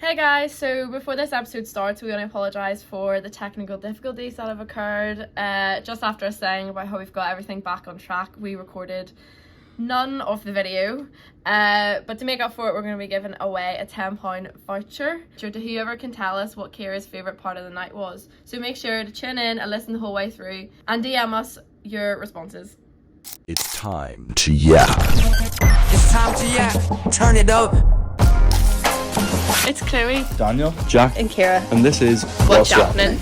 Hey guys, so before this episode starts, we want to apologise for the technical difficulties that have occurred. Just after us saying about how we've got everything back on track, we recorded none of the video. But to make up for it, we're going to be giving away a £10 voucher to whoever can tell us what Kira's favourite part of the night was. So make sure to tune in and listen the whole way through and DM us your responses. It's time to yap. It's time to yap. Turn it up. It's Chloe Daniel, Jack, and Kira. and this is What's Yappenin?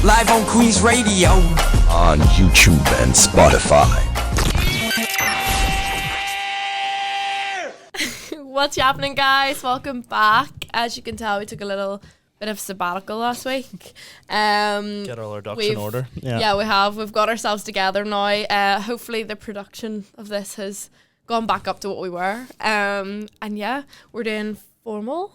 Live on Queen's Radio. On YouTube and Spotify. What's happening, guys? Welcome back. As you can tell, we took a little bit of sabbatical last week. Get all our ducks in order. Yeah, we have. We've got ourselves together now. Hopefully the production of this has gone back up to what we were. And yeah, we're doing formal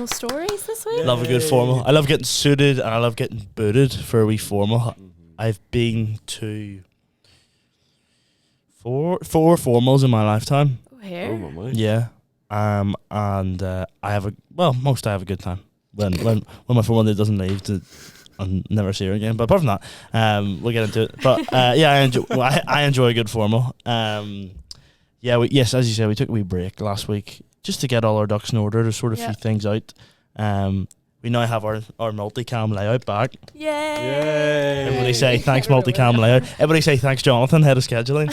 stories this week. Love a good formal. I love getting suited and I love getting booted for a wee formal. I've been to four formals in my lifetime. Oh, here. Yeah. And I have I have a good time. When my formal day doesn't leave I'll never see her again. But apart from that, we'll get into it. But yeah, I enjoy a good formal. Yes, as you said, we took a wee break last week just to get all our ducks in order, to sort a few things out. We now have our multicam layout back. Yay! Everybody say thanks, multicam layout. Everybody say thanks, Jonathan, head of scheduling,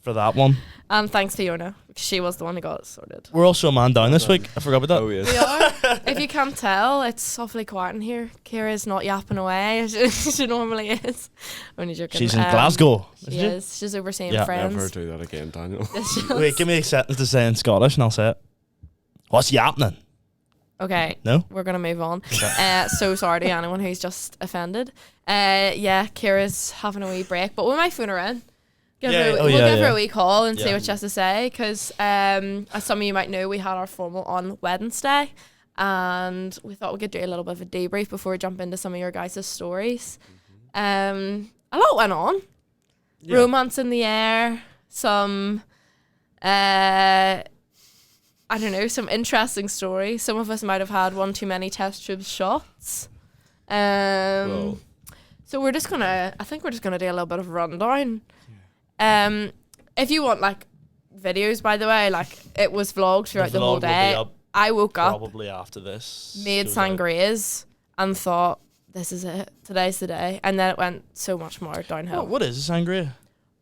for that one. And thanks to Fiona, because she was the one who got it sorted. We're also a man down this week. I forgot about that. Oh, yes. We are. If you can't tell, it's awfully quiet in here. Kira's not yapping away as she normally is. Only joking. She's in Glasgow. She is. She's overseeing Yeah. friends. Never do that again, Daniel. Wait, give me a sentence to say in Scottish and I'll say it. What's yappening? Okay. No? We're going to move on. So sorry to anyone who's just offended. Yeah, Kira's having a wee break, but we might phone her in. We'll give her a wee call and see what she has to say, because as some of you might know, we had our formal on Wednesday and we thought we could do a little bit of a debrief before we jump into some of your guys' stories. A lot went on. Yeah. Romance in the air, some I don't know, some interesting stories. Some of us might have had one too many test tube shots. So we're just gonna do a little bit of rundown. If you want like videos, by the way, like it was vlogged throughout the whole day. I woke up probably after this, made sangrias and thought, this is it, today's the day, and then it went so much more downhill. What is a sangria?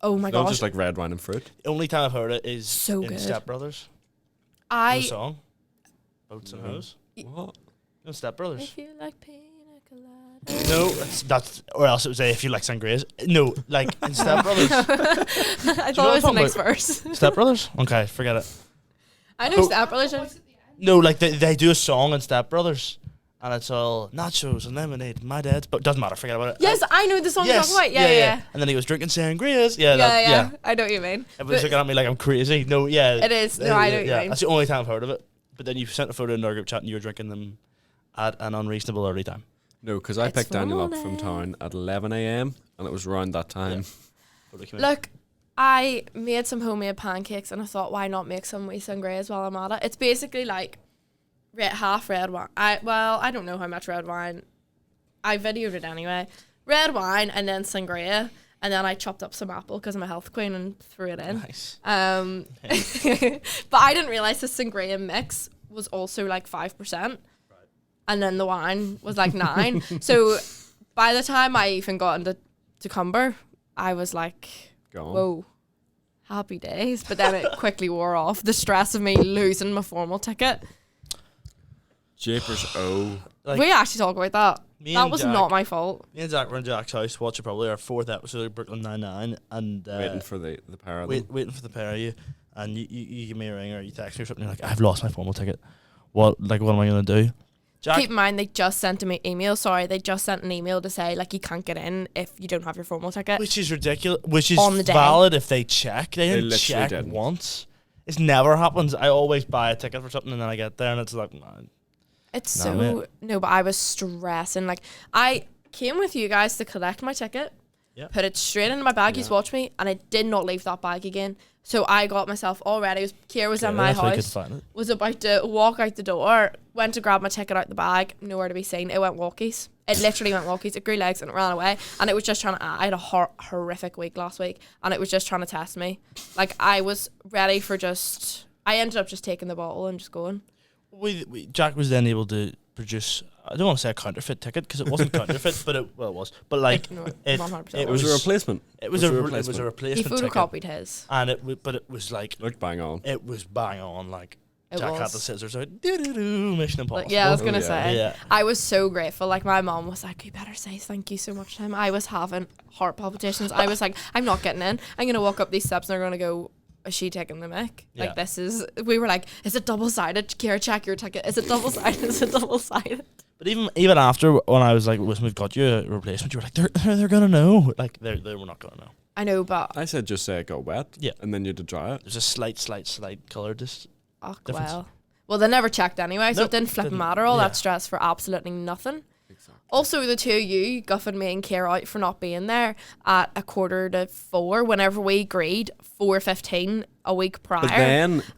Oh my gosh, Just like red wine and fruit. The only time I've heard it is so in good. Step Brothers. The song Boats and Hoes. What? No, Step Brothers. If you like pina colada. No, that's or else it would say if you like sangrias. No, like in Step Brothers. I thought it was the next verse. Step Brothers? Okay, forget it. I know Step Brothers. No, like they do a song in Step Brothers, and it's all nachos and lemonade. My dad's, but doesn't matter. Forget about it. Yes, I know the song you're talking about. Yeah. And then he was drinking sangrias. Yeah. I know what you mean. Everybody's looking at me like I'm crazy. No, yeah. It is. No, I know what you mean. That's the only time I've heard of it. But then you sent a photo in our group chat and you were drinking them at an unreasonable early time. No, because I picked Daniel up from town at 11 a.m. and it was around that time. Yeah. Look, I made some homemade pancakes and I thought, why not make some wee sangrias while I'm at it? It's basically like half red wine. I don't know how much red wine. I videoed it anyway. Red wine and then sangria, and then I chopped up some apple because I'm a health queen and threw it in. Nice. But I didn't realize the sangria mix was also like 5%, and then the wine was like 9%. So by the time I even got into Cumber, I was like, Gone. whoa, happy days. But then it quickly wore off. The stress of me losing my formal ticket. Japers, We actually talk about that. That was not my fault. Me and Zach were in Jack's house watching probably our 4th episode of Brooklyn Nine-Nine, and waiting for the pair of them. waiting for the pair of you, and you give me a ring or you text me or something. You're like, I've lost my formal ticket. What am I gonna do? Jack, Keep in mind, they just sent an email. They just sent an email to say like you can't get in if you don't have your formal ticket. which is ridiculous. Which is On the day. valid if they check. They didn't literally check didn't. once. It never happens. I always buy a ticket for something and then I get there and it's like, man. It's No, but I was stressing. Like I came with you guys to collect my ticket, Yep. put it straight into my bag. You watch me, and I did not leave that bag again. So I got myself all ready. Kier was in my that's why I couldn't house, find it. was about to walk out the door, went to grab my ticket out the bag, nowhere to be seen. It went walkies. It literally went walkies. It grew legs and it ran away. And it was just trying to, I had a horrific week last week, and it was just trying to test me. Like, I was ready for I ended up just taking the bottle and just going. Jack was then able to produce, I don't want to say a counterfeit ticket because it wasn't counterfeit, but it was. But like, No, it 100% It was a replacement. It was a He replacement. He photocopied his. And but it was like, Looked bang on. it was bang on. Like, It Jack was. had the scissors out. Mission Impossible. Like, yeah, I was gonna yeah. say. Yeah. I was so grateful. Like, my mom was like, "You better say thank you so much to him." I was having heart palpitations. I was like, "I'm not getting in. I'm gonna walk up these steps and they're gonna go, is she taking the mick? Yeah. Like, this is." We were like, "Is it double sided? Kira, check your ticket. Is it double sided? Is it double sided?" But even after, when I was like, "Listen, we've got you a replacement," you were like, "They're gonna know." Like, they were not gonna know. I know, but I said just say it got wet. Yeah. And then you had to dry it. There's a slight colour difference. well. Well, they never checked anyway, so Nope, it didn't flip didn't. matter. All Yeah. that stress for absolutely nothing. Exactly. Also, the two of you guffing me and Kier out for not being there at 3:45 whenever we agreed 4:15 a week prior. But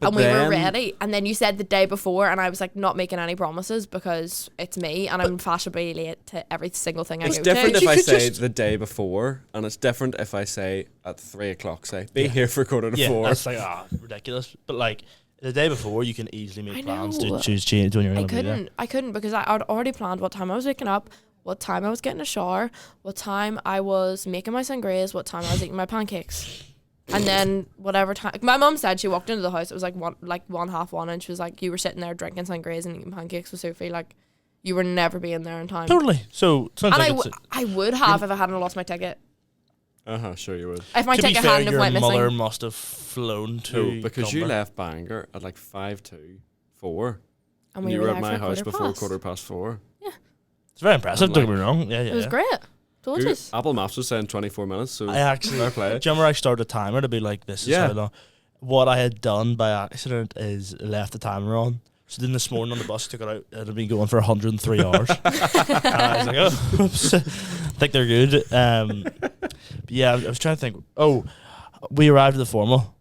and we were then- ready. And then you said the day before, and I was like, not making any promises because it's me and I'm fashionably late to every single thing I It's go different to. if I could say just- the day before, and it's different if I say at 3 o'clock, say, be here for 4:45. That's like, ridiculous. But like, the day before, you can easily make I plans know. to choose change when you're going to be there. I couldn't because I'd already planned what time I was waking up, what time I was getting a shower, what time I was making my sangrias, what time I was eating my pancakes. And then whatever time, my mum said she walked into the house, it was like 1:30, and she was like, "You were sitting there drinking sangrias and eating pancakes with Sophie, like you were never being there in time." Totally. So, sounds And like I would have if I hadn't lost my ticket. Sure you would. If my to be ticket fair, hadn't have your went mother missing. must have flown to No, because you Cumber. left Bangor at like 5 to 4. And And you were were there at my for house before 4:15. It's very impressive, I'm don't get like- me wrong. Yeah, yeah. It was great. Told you. Apple Maps was saying 24 minutes, so I actually, fair play. do you remember I started a timer to be like, this is Yeah. how long? What I had done by accident is left the timer on. So then this morning on the bus, took it out. It had been going for 103 hours. And I was like, oh, oops. I think they're good. But yeah, I was trying to think. Oh, we arrived at the formal,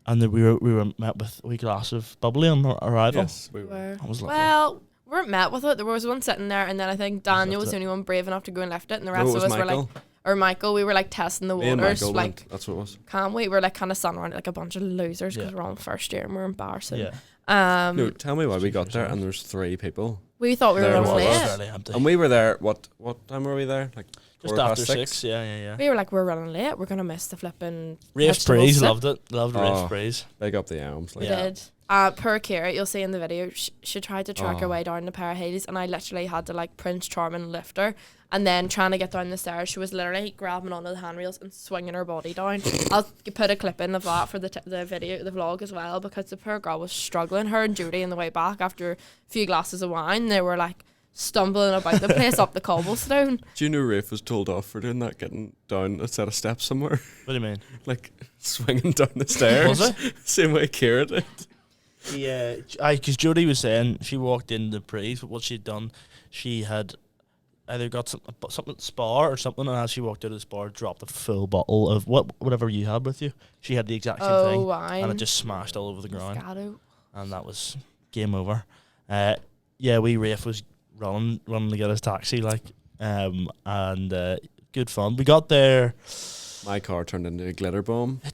and then we were met with a wee glass of bubbly on our arrival. Yes, we were. That was lovely. Well, we weren't met with it. There was one sitting there, and then I think Daniel was the only one brave enough to go and lift it, and the No, rest it of was us were like, Michael. or Michael, we were like testing the Me and waters, Michael like, went. That's what it was. can we? We're like kind of standing around it like a bunch of losers because Yeah. we're all in first year and we're embarrassing. Yeah. No, tell me why we got there and there's 3 people. We thought we were There running was. late. Fairly empty. And we were there, what time were we there? Like Just 6:15? Yeah, yeah, yeah. We were like, we're running late. We're gonna miss the flipping. Rafe vegetable Praise, soup. loved it. Loved Rafe Oh. Praise. Big up the elms. Like. We Yeah. did. Per Kira, you'll see in the video, she tried to track her Oh. way down the pair of heels, and I literally had to like Prince Charming lift her, and then trying to get down the stairs, she was literally grabbing onto the handrails and swinging her body down. I'll put a clip in of that for the video, the vlog as well, because the poor girl was struggling. Her and Judy on the way back after a few glasses of wine, they were like stumbling about the place up the cobblestone. Do you know Rafe was told off for doing that, getting down a set of steps somewhere? What do you mean? Like swinging down the stairs. Was Same way Kira did. Yeah, because Jodie was saying she walked into Praise, but what she'd done, she had either got something at the Spar or something, and as she walked out of the Spar, dropped a full bottle of whatever you had with you. She had the exact same thing, Wine. and it just smashed all over the ground, Moscato. and that was game over. Yeah, Rafe was running to get his taxi, like, and good fun. We got there. My car turned into a glitter bomb. It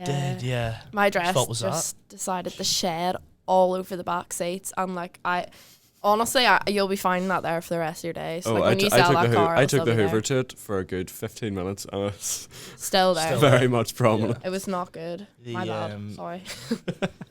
did, yeah. My dress fault was just decided to shed all over the back seats, and like honestly, you'll be finding that there for the rest of your days. like when you sell that car, I it'll took still the be Hoover there. to it for a good 15 minutes, and it's Still there. very much prominent. It was not good. My The, bad. Sorry.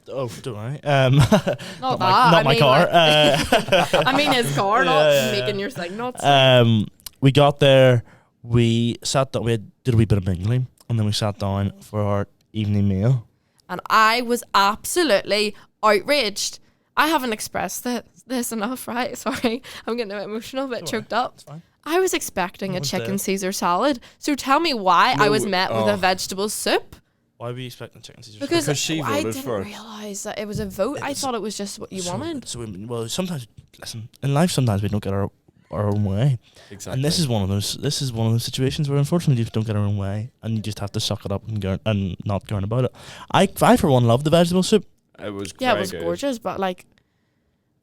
Oh, don't worry. Not that. Not I my mean, car. like- I mean his car, not Yeah. making your thing nuts. We got there. We sat down. Did a wee bit of mingling, and then we sat down for our evening meal. And I was absolutely outraged. I haven't expressed this enough, right? Sorry, I'm getting a bit emotional, a bit Don't choked up. It's fine. I was expecting No a one's chicken there. Caesar salad. So tell me why I No, was met with a oh. vegetable soup. Why were you expecting chicken Caesar? Because she I voted didn't for it. realise that it was a vote. I thought it was just what you wanted. So well, sometimes listen in life. Sometimes we don't get our our own way. Exactly. And this is one of those situations where unfortunately you just don't get our own way, and you just have to suck it up and not go about it. I for one love the vegetable soup. It was Yeah, it was gorgeous, but like,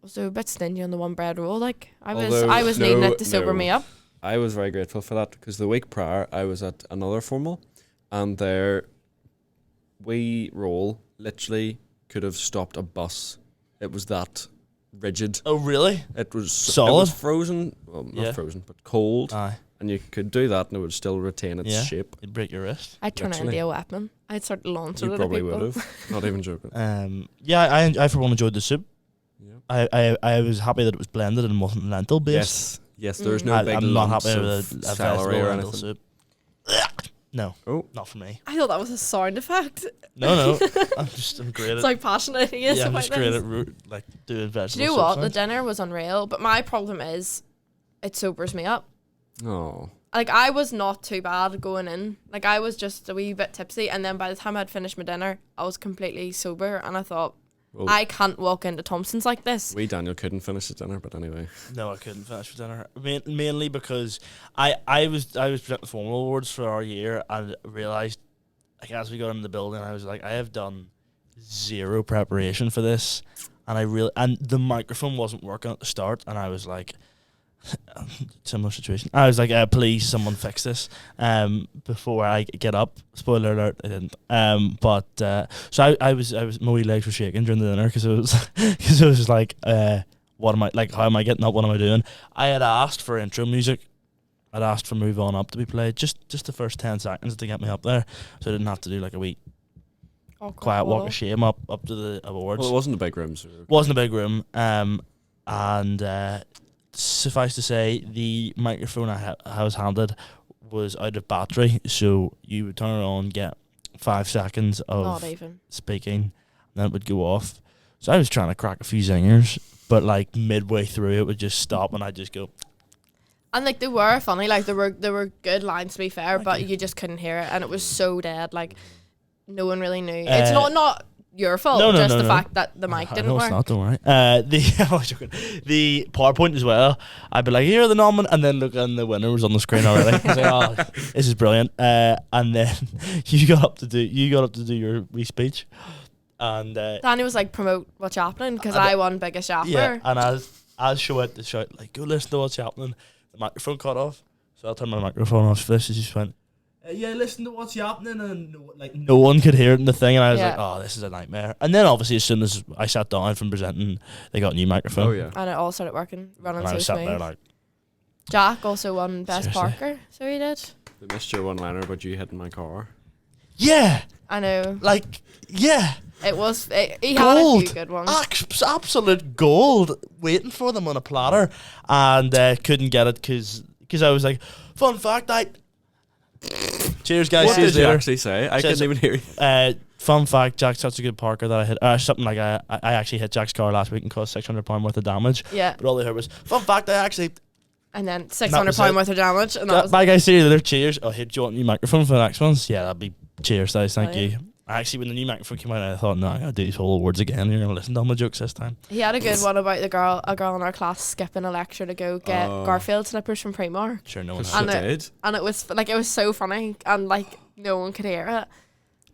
was a bit stingy on the one bread roll. Like, I was no, needing it to sober me up. I was very grateful for that because the week prior I was at another formal, and their wee roll literally could have stopped a bus. It was that rigid. Oh really? It was solid. It was frozen. Well, not frozen, but cold. Aye. And you could do that, and it would still retain its shape. You'd break your wrist. I'd turn it into a weapon. I'd start launching You it at probably people. would have. Not even joking. Yeah, I for one enjoyed the soup. Yeah. I was happy that it was blended and wasn't lentil based. Yes. There's no big I'm not lumps happy of with a celery vegetable or lentil anything. soup. No, not for me. I thought that was a sound effect. No. I'm great at. It's like passionate he is I'm about just great this. at like doing vegetable. Do you know soup what? The sounds. dinner was unreal, but my problem is, it sobers me up. Oh. Like, I was not too bad going in. Like, I was just a wee bit tipsy, and then by the time I'd finished my dinner, I was completely sober, and I thought, Well, I can't walk into Thompson's like this. Daniel couldn't finish his dinner, but anyway. No, I couldn't finish for dinner. Mainly because I was presenting the formal awards for our year and realised, like, as we got into the building, I was like, I have done zero preparation for this, and the microphone wasn't working at the start, and I was like, similar situation. I was like, please, someone fix this before I get up. Spoiler alert, I didn't. So I was my wee legs were shaking during the dinner because it was like, what am I like? How am I getting up? What am I doing? I had asked for intro music. I'd asked for Move On Up to be played, just the first 10 seconds to get me up there, so I didn't have to do like a wee quiet walk of shame up to the awards. Well, it wasn't a big room, so Wasn't a big room, and suffice to say, the microphone I was handed was out of battery, so you would turn it on, get 5 seconds of Not even. speaking, and then it would go off. So I was trying to crack a few zingers, but like midway through it would just stop, and I'd just go. And like, they were funny, like there were good lines, to be fair, but you just couldn't hear it, and it was so dead, like no one really knew. It's not your fault, just the fact that the mic didn't work. It's not, don't worry. The PowerPoint as well, I'd be like, here are the and then look, and the winner was on the screen already. I was like, oh, this is brilliant. And then you got up to do your wee speech, and Danny was like, promote what's happening, because I won biggest yapper. yeah, and as she went to shout, like, go listen to what's happening, the microphone cut off, so I turned my microphone off for this, and she just went, yeah, listen to what's happening, and no one could hear it in the thing, and I was like, oh, this is a nightmare. And then obviously as soon as I sat down from presenting, they got a new microphone. Oh yeah. And it all started working, running And I so was sat there smooth. like, Jack also won best Seriously? Parker, so he did. They missed your one-liner about you hitting my car. yeah, I know. like, yeah. He had a Gold, few good ones. absolute gold, waiting for them on a platter, and couldn't get it because I was like, fun fact, cheers guys. What See you did you later. actually say? I Says- couldn't even hear you. Fun fact, Jack's such a good parker that I hit something like I actually hit Jack's car last week and caused £600 worth of damage. Yeah. But all they heard was, fun fact, I actually. And then was £600 it. worth of damage, and that was Bye guys, see you later. Cheers. Oh, hey, do you want a new microphone for the next ones? Yeah, that'd be cheers, guys. Thank Brilliant. you. Actually, when the new microphone came out, I thought, no, I gotta do these whole awards again. You're gonna listen to all my jokes this time. He had a good one about a girl in our class skipping a lecture to go get Garfield slippers from Primark. Sure, no one. She And it- did. And it was like, it was so funny, and like no one could hear it.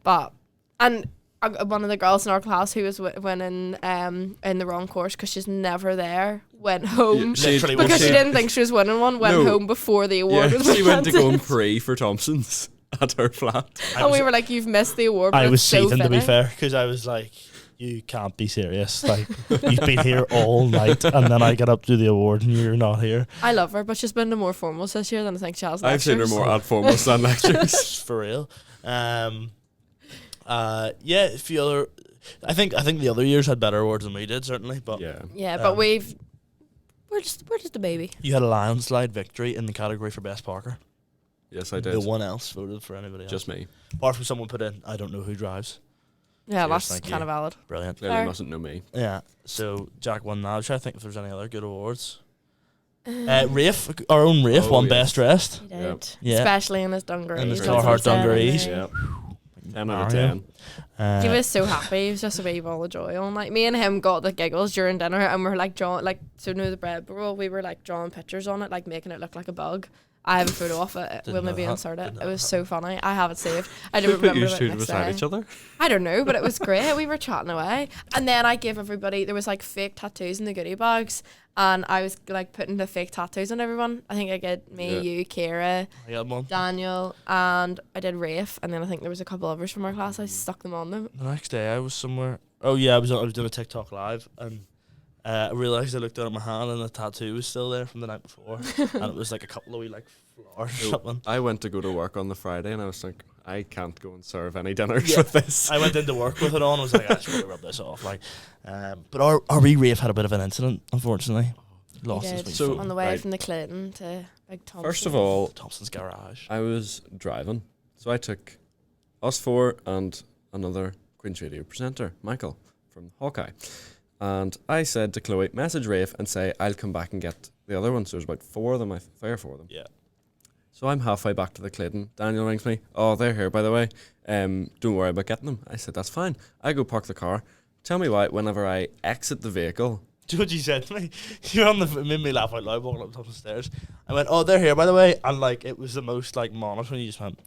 But one of the girls in our class who was winning in the wrong course because she's never there went home Literally because was she didn't think she was winning one. Went home before the award was she went to presented. go and pray for Thompson's at her flat. And we were like, "You've missed the award." But I was it's so seething, to be fitting. fair, because I was like, you can't be serious. Like, you've been here all night, and then I get up to the award, and you're not here. I love her, but she's been to more formals this year than I think she has. I've seen her lectures. more at formals than lectures. For real. Yeah, a few other. I think the other years had better awards than we did, certainly. But Yeah. Yeah, but Um, we're just a baby. you had a landslide victory in the category for best parker. Yes, I did. No one else voted for anybody else. Just me. Apart from someone put in, I don't know who drives. Yeah, Cheers, that's thank kind you. of valid. Brilliant. Clearly Fair. mustn't know me. Yeah. So Jack won that. I'm trying to think if there's any other good awards. Rafe, our own Rafe, Oh, won yes. best dressed. He did. Yeah. Especially in his dungarees. In his that's what Carhartt he said, dungarees. anyway. Yeah. 10 out of Mario. 10. He was so happy. He was just a wee ball of joy all night. Me and him got the giggles during dinner, and we're like drawing, like, so the bread roll, we were like drawing pictures on it, like making it look like a bug. I have a photo of it. We'll maybe insert it. It was so funny. I have it saved. I don't Who put remember you it two next beside day. each other? I don't know, but it was great. We were chatting away, and then I gave everybody. There was like fake tattoos in the goodie bags, and I was like putting the fake tattoos on everyone. I think I did me, you, Kira, I got one. Daniel, and I did Rafe, and then I think there was a couple others from our class. I stuck them on them. The next day I was somewhere. Oh yeah, I was doing a TikTok live, and I realised I looked down at my hand and the tattoo was still there from the night before, and it was like a couple of wee like flowers or something. I went to go to work on the Friday and I was like, I can't go and serve any dinners Yeah. with this. I went into work with it on. I was like, I should probably rub this off. Like, but our wee Rafe had a bit of an incident, unfortunately. Lost He his did. wee So- phone. On the way right. from the Clinton to Big Thompson. First of all, Thompson's garage. I was driving, so I took us four and another Queen's Radio presenter, Michael, from Hawkeye. And I said to Chloe, message Rafe and say, I'll come back and get the other one. So there's about 4 of them, 3 or 4 of them. Yeah. So I'm halfway back to the Clayton. Daniel rings me. Oh, they're here, by the way. Don't worry about getting them. I said, that's fine. I go park the car. Tell me why, whenever I exit the vehicle, Do you know what you said to me? You were on the made me laugh out loud walking up the top of the stairs. I went, oh, they're here, by the way. And like, it was the most like monotone. You just went,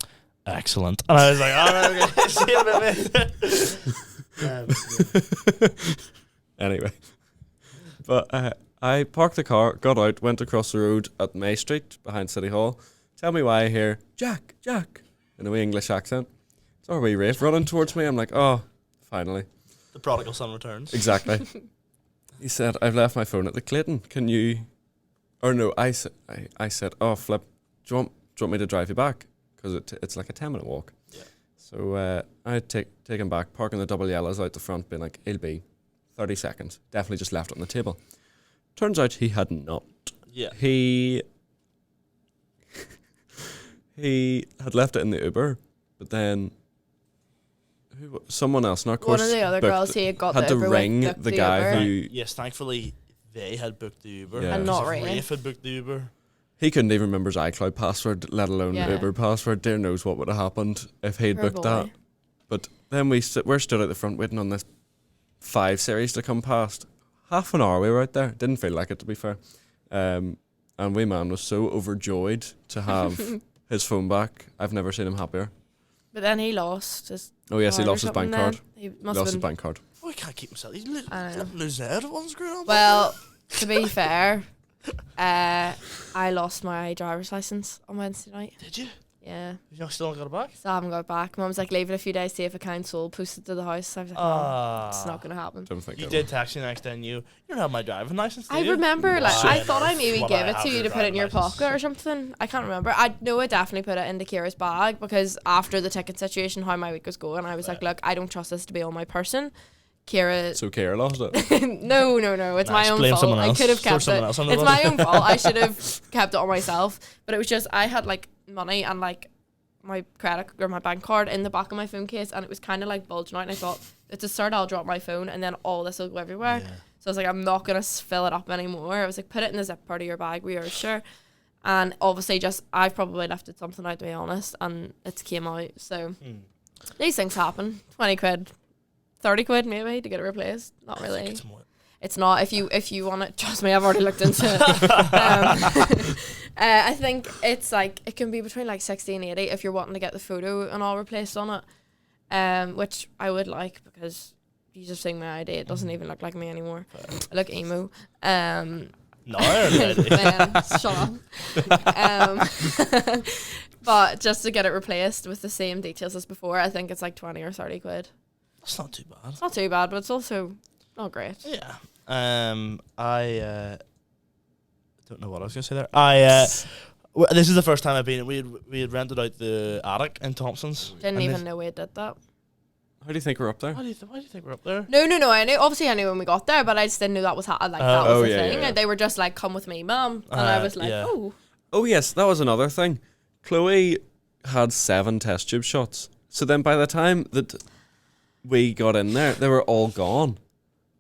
excellent. And I was like, all right, okay, see you in a bit, mate. anyway. But I parked the car, got out, went across the road at May Street behind City Hall. Tell me why I hear, Jack, Jack, in a wee English accent. It's our wee Rafe running towards me. I'm like, oh, finally. The prodigal son returns. Exactly. He said, I've left my phone at the Clayton. Can you... Or no, I said, oh, Flip, do you want me to drive you back? Because it's like a 10-minute walk. Yeah. So I take him back, parking the double yellows out the front, being like, it'll be 30 seconds. Definitely just left it on the table. Turns out he had not. Yeah. He had left it in the Uber, but then someone else, not of course, One of the other girls he had got had the to Uber with ring booked the the guy Uber. who Yes, thankfully they had booked the Uber. Yeah. And not Because if Rafe. Rafe had booked the Uber. he couldn't even remember his iCloud password, let alone Yeah. the Uber password. Dear knows what would have happened if he'd Poor booked boy. that. But then we're stood at the front waiting on this 5 Series to come past. Half an hour we were out there. Didn't feel like it, to be fair. And wee man was so overjoyed to have his phone back. I've never seen him happier. But then he lost his Oh yes, he card or lost his bank something card. then. He He must lost have his been. bank card. Oh, he can't keep himself. He's I know. losing out. What's going on? Well, to be fair, I lost my driver's license on Wednesday night. Did you? Yeah. You still not got it back? So I haven't got it back. Mum's like, leave it a few days, see if a council posts it to the house. I was like, no, Ah. it's not going to happen. Don't think You it did text me the next day and you don't have my driving license, do I you? remember, like, Why I on thought I earth maybe would gave I it have to you your to put it in your driving license? pocket or something. I can't remember. I know I definitely put it into Kira's bag because after the ticket situation, how my week was going, I was like, look, I don't trust this to be on my person. Kira, So Kira lost it. no, it's my Nice, own blame fault. someone I else. could have Throw kept someone it. else under It's the my bus. own fault. I should have kept it on myself. But it was just I had like money and like my credit or my bank card in the back of my phone case, and it was kind of like bulging out. And I thought, it's a start. I'll drop my phone, and then all this will go everywhere. Yeah. So I was like, I'm not gonna fill it up anymore. I was like, put it in the zip part of your bag. We are sure. And obviously, just I've probably lifted something out, to be honest, and it came out. So these things happen. 20 quid. 30 quid maybe to get it replaced. Not I really. think it's more. It's not. If you want it, trust me, I've already looked into it. I think it's like it can be between like 60 and 80 if you're wanting to get the photo and all replaced on it, which I would like because you just seeing my ID, it doesn't even look like me anymore. I look emo. No, I already did. Man, shut up. But just to get it replaced with the same details as before, I think it's like 20 or 30 quid. That's not too bad. It's not too bad, but it's also not great. Yeah. I don't know what I was gonna say there. This is the first time I've been. We had rented out the attic in Thompson's. Didn't And even this- know we did that. How do you think we're up there? Why do you think we're up there? No. I knew. Obviously, I knew when we got there, but I just didn't know that was that was Oh, the yeah, thing. yeah. And they were just like, "Come with me, mum," and I was like, yeah. "Oh, Oh yes, that was another thing. Chloe had 7 test tube shots. So then by the time that we got in there, they were all gone.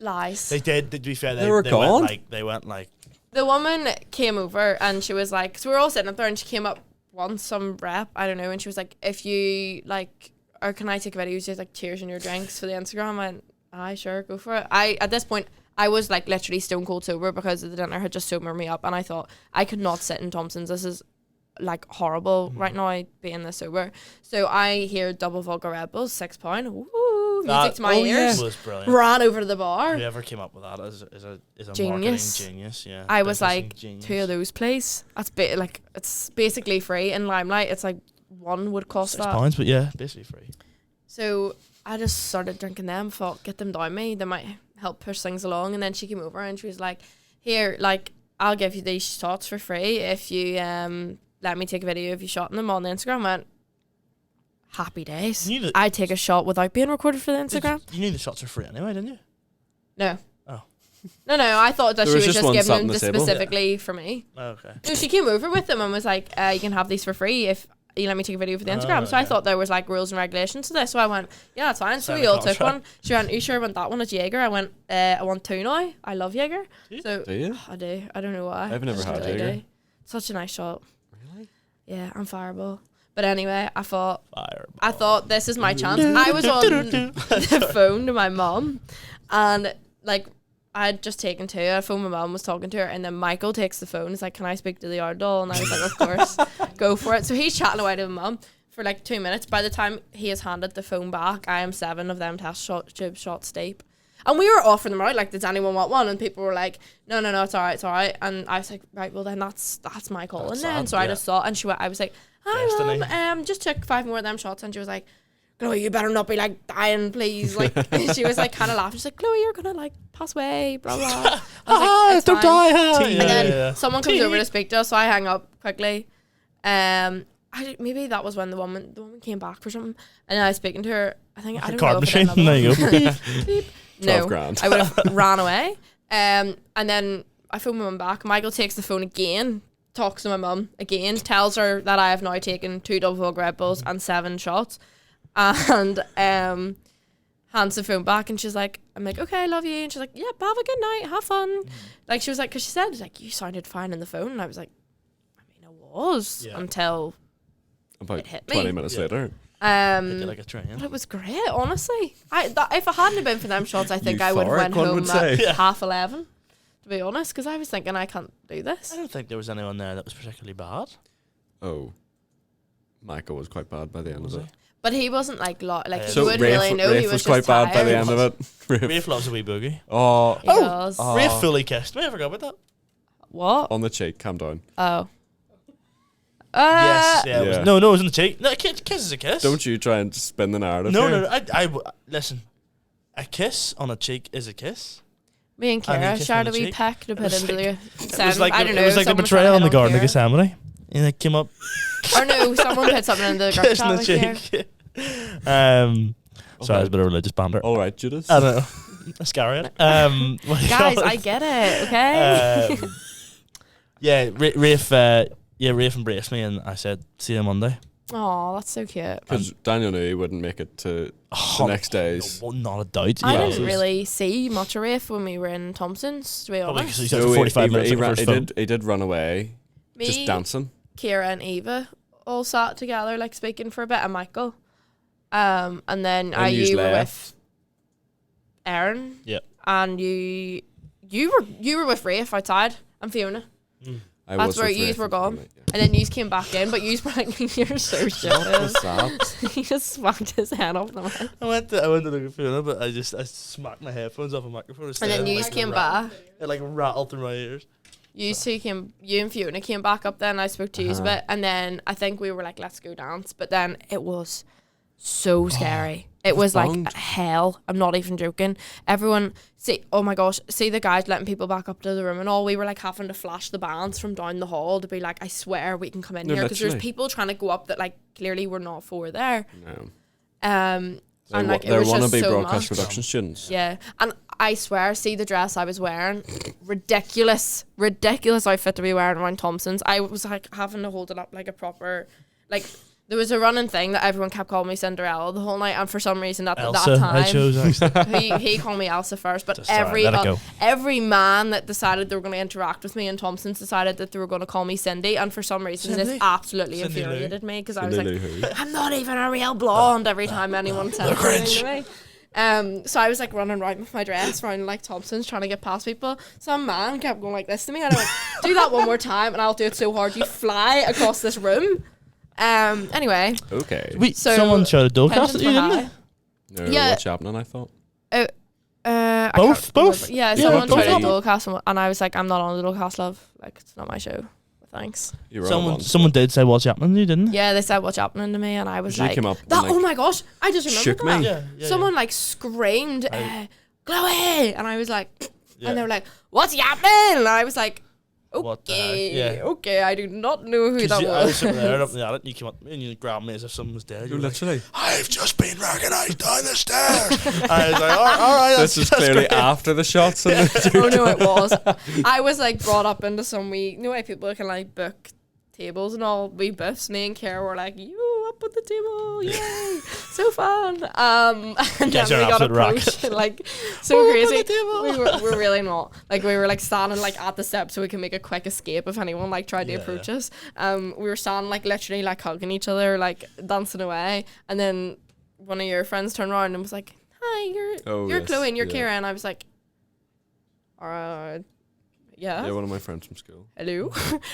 lies." They did. To be fair, They were gone? They went like. The woman came over and she was like, so we were all sitting up there, and she came up once, some rep, I don't know, and she was like, if you like or can I take a video? Just like cheers in your drinks for the Instagram. I went, aye, sure, go for it. At this point, I was like literally stone cold sober because the dinner had just sobered me up, and I thought I could not sit in Thompson's. This is like horrible right now being this sober. So I hear double vodka Red Bulls, £6. Ooh, music to my ears. Was brilliant. Ran over to the bar. Whoever came up with that is a Genius. marketing genius. Yeah, I was business like, genius. 2 of those, please. That's it's basically free in Limelight. It's like one would cost that. £6, but yeah, basically free. So I just started drinking them. Thought, get them down me. They might help push things along. And then she came over and she was like, here, like, I'll give you these shots for free if you let me take a video of you shotting them on the Instagram. I went, happy days. I'd take a shot without being recorded for the Instagram. You knew the shots were free anyway, didn't you? No. Oh. No, I thought that There she was was just just one giving sat them on the table. specifically for me. Oh, okay. No, she came over with them and was like, you can have these for free if you let me take a video for the Instagram. So I okay. thought there was like rules and regulations to this. So I went, yeah, that's fine. So Sign we the all took contract. one. She went, are you sure I want that one? It's Jaeger. I went, I want 2 now. I love Jaeger. So Do you? I do. I don't know why. I've never I just had really Jaeger. do. Such a nice shot. Really? Yeah, I'm fireball. But anyway, I thought Fireball. this is my chance. I was on the phone to my mum, and like I'd just taken 2. I phoned my mum, was talking to her, and then Michael takes the phone. He's like, "Can I speak to the yard doll?" And I was like, "Of course, go for it." So he's chatting away to my mum for like 2 minutes. By the time he has handed the phone back, I am 7 of them test tube shots deep. And we were offering them out, like, does anyone want one? And people were like, no, it's all right. And I was like, right, well then that's my call. That's And then sad, so I yeah. just thought, and I was like, Destiny. hi Mum, just took 5 more of them shots. And she was like, Chloe, you better not be like dying, please. Like, she was like kind of laughing. She's like, Chloe, you're gonna like pass away, blah blah. I was like, it's don't fine. die. huh? And then Yeah. someone comes over to speak to us, so I hang up quickly. Maybe that was when the woman came back for something, and I was speaking to her. I think I don't card know machine. if it There you go. Beep. 12 No, grand. I would have ran away. And then I phone my mum back. Michael takes the phone again, talks to my mum again, tells her that I have now taken 2 double Red Bulls and 7 shots, and hands the phone back. And she's like, I'm like, okay, I love you. And she's like, yep, have a good night, have fun. Like, she was like, because she said, like, you sounded fine on the phone. And I was like, I mean, I was until About it hit me. 20 minutes later. Hit you like a train. But it was great, honestly. If it hadn't been for them shots, I think I would have Euphoric, went one home would at say. 11:30, to be honest, because I was thinking I can't do this. I don't think there was anyone there that was particularly bad. Oh. Michael was quite bad by the end Was of he? it. But he wasn't like like So you wouldn't really know. Rafe He was was just quite bad by the tired. end of it. Rafe. Rafe loves a wee boogie. Oh, He does. Rafe fully kissed me. I forgot about that. What? on the cheek. Calm down. Oh. Yes. Yeah. It Yeah. was, no, it was in the cheek. No, a kiss is a kiss. Don't you try and spin the narrative. No, here. no. Listen. A kiss on a cheek is a kiss. Me and And he Kara kissed shared me a on the wee cheek. peck to put was into like- the It was like I don't know. it was like the someone betrayal in the tried Garden of on Kara. Gethsemane. And it came up Or no, someone put something into the group kiss on chat the with Kara. cheek. Sorry, it's a bit of religious banter. All right, Judas. I don't know. Iscariot. What do you Guys, call it? I get it, okay? Yeah, Rafe embraced me and I said, see you Monday. Oh, that's so cute. Because Daniel knew he wouldn't make it to the next days. No, not a doubt. I Yeah. didn't really see much of Rafe when we were in Thompson's, to be Probably honest. because he said for 45 minutes. he, like the ran, first he, film. he did run away, Me, just dancing. Kira and Eva all sat together, like speaking for a bit, and Michael. And then And yous you were left. with Aaron. Yep. And you were with Rafe outside and Fiona. I That's was where with yous Rafe were and gone. Fiona, yeah. And then you came back in, but you were like, you're so jealous. He just smacked his head off the mic. I went to look at Fiona, but I smacked my headphones off a microphone. And then you came back. It like rattled through my ears. You and Fiona came back up then. I spoke to you a bit, and then I think we were like, let's go dance. But then it was so scary. It was like bummed. hell. I'm not even joking. Everyone, oh my gosh, see the guys letting people back up to the room and all. We were like having to flash the bands from down the hall to be like, I swear we can come in No, here, because there's literally. people trying to go up that like clearly were not for there. No. And like it They're was just wannabe so broadcast much. production students. Yeah, and I swear, see the dress I was wearing, ridiculous outfit to be wearing around Thompson's. I was like having to hold it up like a proper, like there was a running thing that everyone kept calling me Cinderella the whole night, and for some reason at Elsa, that time I chose actually. he called me Elsa first, but Just sorry, every man that decided they were going to interact with me in Thompson's decided that they were going to call me Cindy, and for some reason this absolutely Cindy infuriated me, because I was Cindy like, I'm not even a real blonde every time anyone said anything to me. So I was like running around with my dress around like Thompson's trying to get past people. Some man kept going like this to me, and I went, do that one more time and I'll do it so hard you fly across this room. Anyway. Okay. Wait, So, someone showed a dual cast at tensions you, were didn't high. No, Yeah. what's happening? I thought. I Both? can't remember. Yeah, someone both tried to of them. dual cast, and I was like, I'm not on the dual cast, love. Like, it's not my show. Thanks. You they? were on one. Someone did say what's happening to you, didn't they? Yeah, they said what's happening to me, and I was She like, came up that. and, like, Oh my gosh! I just shook remembered me. that. Yeah, Someone like screamed, Chloe, and I was like, Yeah. and they were like, what's happening? And I was like, What the heck? okay, Yeah. okay, I do not know who that I was was. sitting there up in the attic, and you came up to me and you grabbed me as if someone was dead. You You were like, literally. I've just been recognised down the stairs. I was like, all right, This is clearly after the shots. And Oh no, it was. I was like brought up into some wee, you know, way people can like book tables and all. We buffs, me and Kara were like, you up at the table, yay, so fun. And Guys then are we got absolute approached rockets. like so Up at crazy. the table. We're really not. Like we were like standing like at the steps so we can make a quick escape if anyone like tried to approach us. We were standing like literally like hugging each other, like dancing away, and then one of your friends turned around and was like, hi, you're yes, Chloe and you're yeah. Kara, and I was like, yeah. Yeah, one of my friends from school. Hello.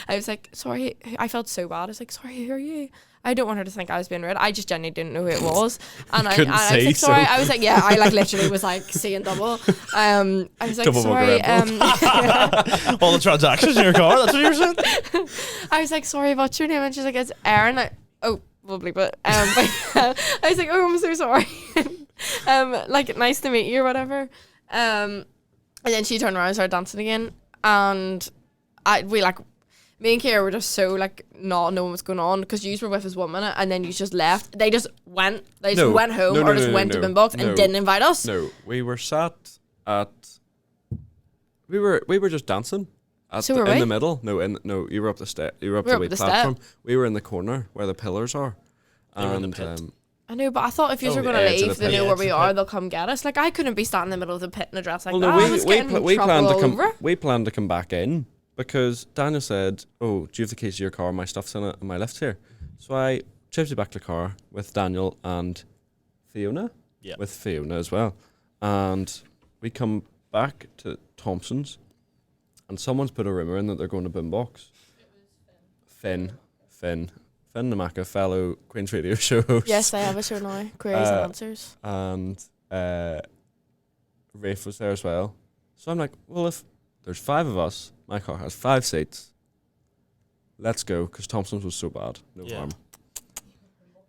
I was like, sorry. I felt so bad. I was like, sorry, who are you? I don't want her to think I was being rude. I just genuinely didn't know who it was. And I Couldn't was say like, sorry. so. I was like, yeah, I like literally was like seeing double. I was like, Double sorry. McGregor. all the transactions in your car. That's what you were saying. I was like, sorry, what's your name? And she's like, it's Erin. Oh, lovely. But I was like, oh, I'm so sorry. Like, nice to meet you or whatever. And then she turned around and started dancing again. And me and Kira were just so like not knowing what's going on, because you were with us 1 minute and then you just left. They just went home or just went to Binbox and didn't invite us. No, we were sat at. We were just dancing. So were we? In the middle. No, you were up the step. You were up We were the up wee the platform. We were in the corner where the pillars are. They were in the And pit. I know, but I thought if you were going to edge of leave, the they pit. know where Edge we of the are, pit. they'll come get us. Like, I couldn't be standing in the middle of the pit in a dress like well, that. no, I was getting in we trouble planned to all come. over. We planned to come back in because Daniel said, "Oh, do you have the keys to your car? My stuff's in it, and my lift's here." So I chipped it back to the car with Daniel and Fiona. Yeah. With Fiona as well, and we come back to Thompson's, and someone's put a rumor in that they're going to Boombox. Finn Namaka, fellow Queen's Radio show host. Yes, I have a show now. Queries and answers. And Rafe was there as well. So I'm like, well, if there's 5 of us, my car has 5 seats. Let's go, because Thompson's was so bad. No Yeah. harm.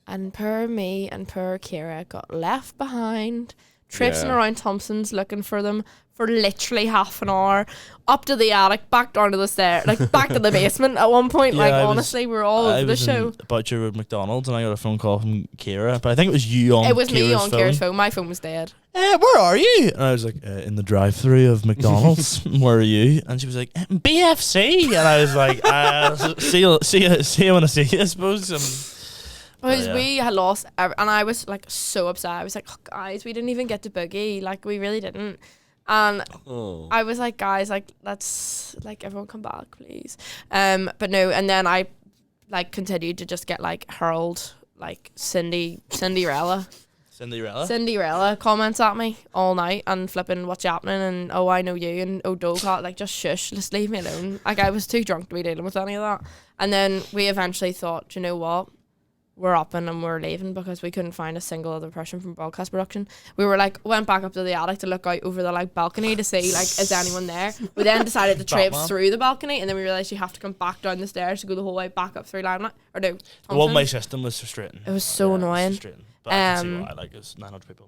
And poor me and poor Kira got left behind, traipsing Yeah. around Thompson's looking for them for literally half an hour, up to the attic, back down to the stairs, like back to the basement at one point. Yeah, like, I was- honestly, we were all I over the was show. in Butcher Road McDonald's and I got a phone call from Kira, but I think it was you on It was me Kira's on phone. Kira's phone. My phone was dead. Where are you? And I was like, in the drive-through of McDonald's. Where are you? And she was like, BFC. And I was like, see you when I see you, I suppose. Because yeah. we had lost, and I was like so upset. I was like, oh, guys, we didn't even get to boogie. Like, we really didn't. And Oh. I was like, guys, like, let's, like, everyone come back, please. But no, and then I, like, continued to just get, like, hurled, like, Cinderella comments at me all night, and flipping what's happening, and oh, I know you, and oh, Dolcott, like, just shush, just leave me alone. Like, I was too drunk to be dealing with any of that. And then we eventually thought, you know what? We're up and we're leaving, because we couldn't find a single other person from broadcast production. We were like, went back up to the attic to look out over the like balcony to see like, is anyone there? We then decided to traipse Batman. through the balcony, and then we realised you have to come back down the stairs to go the whole way back up through Limelight. Or no, The Thompson. one-way system was frustrating. It was so annoying. frustrating. But I can see Um, why, like, there's 900 people.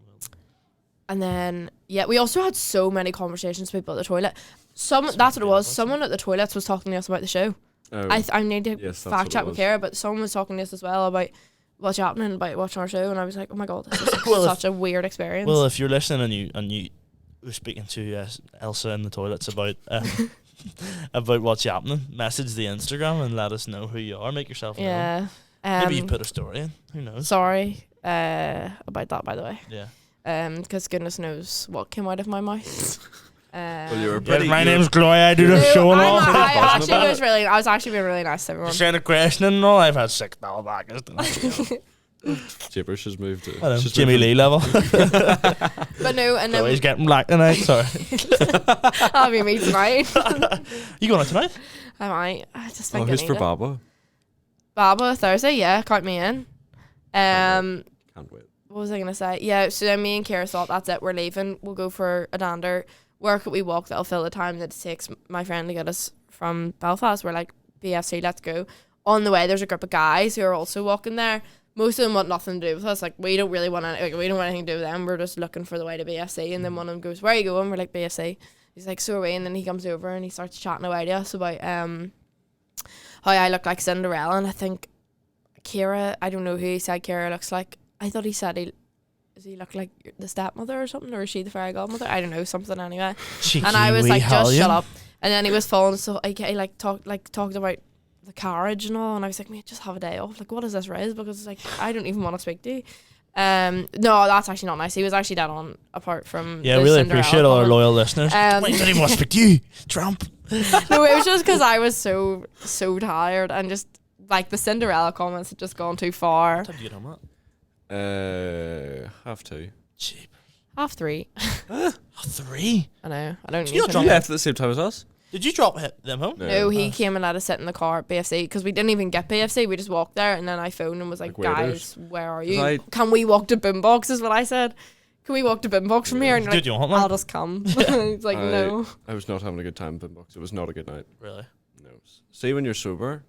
And then yeah, we also had so many conversations with people at the toilet. That's what it was. Someone at the toilets was talking to us about the show. Oh. I need to Yes, that's what fact it check with was. Kara, but someone was talking to us as well about what's happening, about watching our show, and I was like, oh my god, this is Well, such a weird experience. Well, if you're listening and you were speaking to Elsa in the toilets about about what's happening, message the Instagram and let us know who you are. Make yourself known. yeah. Maybe you put a story in. Who knows? Sorry about that, by the way. Yeah. Because goodness knows what came out of my mouth. Well, you were Yes, pretty. my name's Gloria. I do the No, show and all. I was actually being really nice to everyone. Just saying a question and all. I've had sick now back. Gibberish has moved to. I know, she's Jimmy moved Lee level. But no, and then He's getting black tonight. Sorry. that'll be me tonight. You going out tonight? I might. I just Oh, think who's for Baba? Baba Thursday, yeah, count me in. Can't wait. What was I gonna say? Yeah, so then me and Kira thought that's it, we're leaving. We'll go for a dander. Where could we walk that'll fill the time that it takes my friend to get us from Belfast? We're like, BFC, let's go. On the way, there's a group of guys who are also walking there. Most of them want nothing to do with us. Like, we don't really want we don't want anything to do with them. We're just looking for the way to BFC. And then one of them goes, where are you going? We're like, BFC. He's like, so are we. And then he comes over and he starts chatting away to us about how I look like Cinderella. And I think Kira, I don't know who he said Kira looks like. I thought he said does he look like the stepmother or something, or is she the fairy godmother? I don't know, something anyway. Cheeky And I was wee like, just hellion. shut up. And then he was falling, so I talked about the carriage and all, and I was like, mate, just have a day off. Like, what is this, Riz? Because it's like, I don't even want to speak to you. No, that's actually not nice. He was actually dead on, apart from Yeah, the really Cinderella appreciate all our comment. loyal listeners. Um, Wait, I didn't even want to speak to you, Trump. No, it was just because I was so tired, and just like the Cinderella comments had just gone too far. What time did you get home at? Have to. Cheap. 3:30. 3? I know. I don't Did need you to. drop You left at the same time as us. Did you drop them home? No, he came and let us sit in the car at BFC because we didn't even get BFC. We just walked there, and then I phoned and was like, Like guys, where are you? 'Cause Can we walk to Boombox is what I said. Can we walk to Boombox from here? And you're Did like, you want I'll one? just come. He's like, no. I was not having a good time in Boombox. It was not a good night. Really? No. See, when you're sober,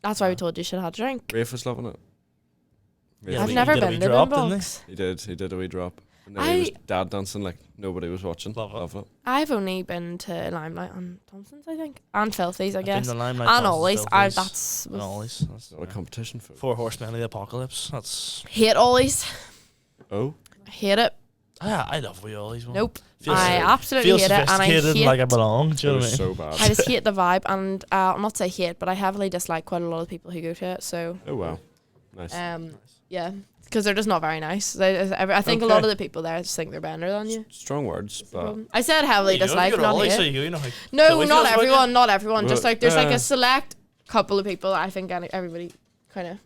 That's why we told you should have a drink. Rafe was loving it. Yeah, I've we never did a been wee to drop, didn't Boombox. He did a wee drop. And then he was dad dancing like nobody was watching. Love it. Loving it. I've only been to Limelight and Thompson's, I think, and Filthy's, I I've been guess, to Limelight, and Thompson's, Ollie's. Filthy's, That's and Ollie's. It's not a competition for. 4 horsemen of the apocalypse. That's hate Ollie's. Oh. Hate it. I love wee Ollie's one. Nope. Feels I so- absolutely feels hate it, and I sophisticated hate. like I belong. Do It you know what I was mean? so bad. I just hate the vibe, and I'll not say hate, but I heavily dislike quite a lot of people who go to it. So, Oh wow. Nice. yeah, because they're just not very nice. I think a lot Okay. of the people there just think they're better than you. Strong words, but I said heavily dislike, not hate. You know how No, Chloe not feels about everyone, not everyone. Just Well, like there's like a select couple of people. I think everybody kind of,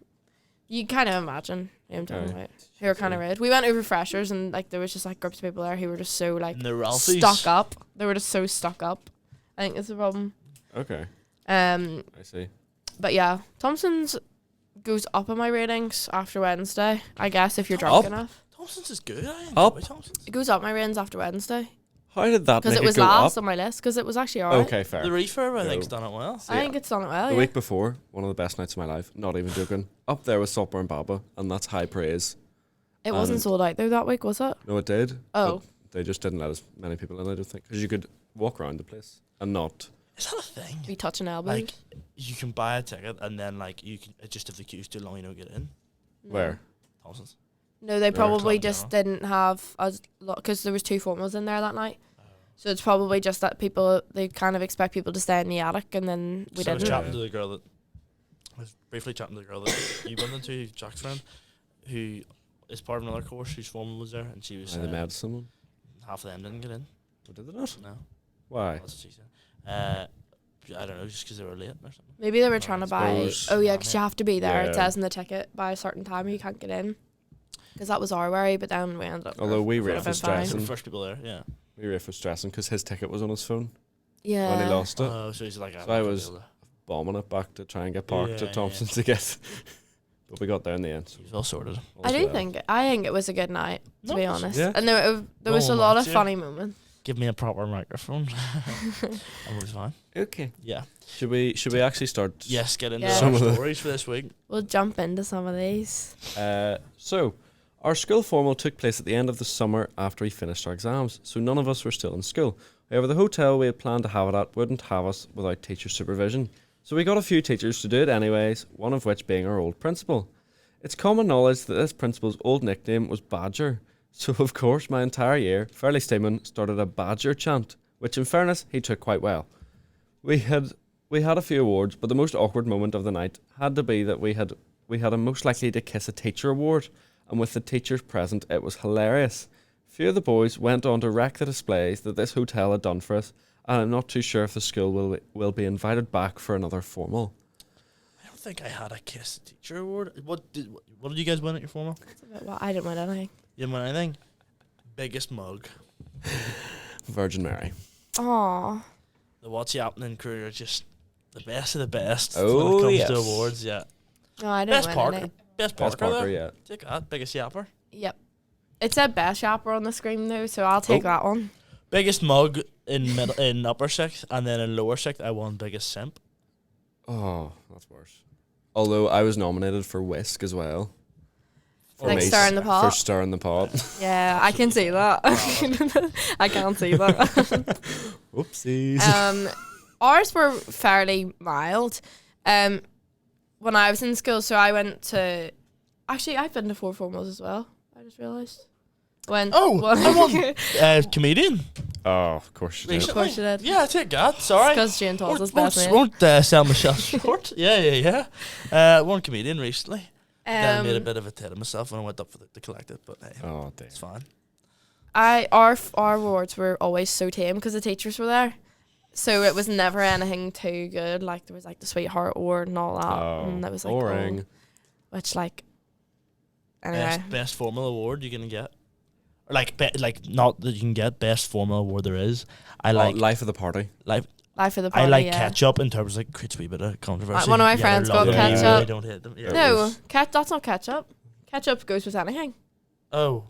you kind of imagine who I'm talking Aye. about, who are kind of red. We went over freshers, and like there was just like groups of people there who were just so like And the Ralphies. stuck up. They were just so stuck up. I think it's the problem. okay. Um, I see. but yeah, Thompson's goes up in my ratings after Wednesday. I guess if you're drunk Up? enough, Thompson's is good. I Up? enjoy Thompson's. it goes up my ratings after Wednesday How did that because make it was go last up? on my list because it was actually alright. Okay, fair. The refurb, I No. think's done it well. I think it's done it well. The Yeah. week before, one of the best nights of my life. Not even joking. Up there with Saltburn Baba, and that's high praise. It wasn't and- sold out though that week, was it? No, it did. Oh. but they just didn't let as many people in. I don't think because you could walk around the place and not. Is that a thing? Be touching elbows. Like, you can buy a ticket and then, like, you can just if the queue's too long, you don't get in. Where? Thompson's. No, they Or probably club just general. didn't have as lot because there was 2 formals in there that night. So it's probably just that they kind of expect people to stay in the attic, and then we So I was didn't. chatting to the girl that I was briefly chatting to the girl that you went into, Jack's friend, who is part of another course whose formal was there, and she was By the medicine one. half of them didn't get in. Or did they not? No, Why? that's what she said. I don't know, just because they were late or something. Maybe they were trying to buy. suppose. Oh yeah, because you have to be there. It Yeah. says in the ticket by a certain time, or you can't get in. Because that was our worry, but then we ended up. Although we would Rafe have been was fine. So stressing. the first people there, yeah. We Rafe was stressing because his ticket was on his phone Yeah. when he lost it. Oh, so he's like, So I was bombing it back to try and get parked Yeah, at Thompson's to get. But we got there in the end. So He was all sorted. I do well. think it was a good night, to be Nice. honest. Yeah. And there was a Oh, lot nice, of yeah. funny moments. Give me a proper microphone. I was fine. Okay. Yeah. Should we actually start? Yes, get into Yeah. Some our of the- stories for this week. We'll jump into some of these. So, our school formal took place at the end of the summer after we finished our exams, so none of us were still in school. However, the hotel we had planned to have it at wouldn't have us without teacher supervision. So we got a few teachers to do it anyways, one of which being our old principal. It's common knowledge that this principal's old nickname was Badger, so of course my entire year, Fairleigh Steeman started a Badger chant, which in fairness he took quite well. We had we had a few awards, but the most awkward moment of the night had to be that we had a most likely to kiss a teacher award, and with the teachers present, it was hilarious. Few of the boys went on to wreck the displays that this hotel had done for us, and I'm not too sure if the school will be invited back for another formal. I don't think I had a kiss teacher award. What did you guys win at your formal? Well, I didn't win anything. You didn't win anything? Biggest mug. Virgin Mary. Aww. The What's Yappenin crew are just the best of the best when Oh, it comes yes. to awards, yeah. No, I didn't Best win Parker. any. Best Best Parker, Parker, there. yeah. Take that. Biggest yapper. Yep. It said best yapper on the screen though, so I'll take that one. Biggest mug in upper sixth, and then in lower sixth I won biggest simp. Oh, that's worse. Although I was nominated for Whisk as well. Like stirring the pot? For stirring the pot. Yeah, I can see that. I can't see that. Whoopsies. Ours were fairly mild. When I was in school, so I went to... Actually, I've been to 4 formals as well. I just realised. I won comedian. Oh, of course you Of did. course you did. Yeah, take that. Sorry. Because Jane told us Won't best sell myself short. Yeah. One comedian recently. Then I made a bit of a tit of myself when I went up for the collect it, but hey, Oh, dear. it's fine. Our awards were always so tame because the teachers were there. So it was never anything too good. Like there was like the Sweetheart Award and all that. Oh, And that was like boring. which like anyway. Best formal award you can get. Or like not that you can get, best formal award there is. I like Life of the Party. Life of the Party. I like yeah. ketchup in terms of like creates a wee bit of controversy. One of my Yeah, friends they're got lovely, ketchup. I really don't hate them. Yeah. No, that's not ketchup. Ketchup goes with anything. Oh.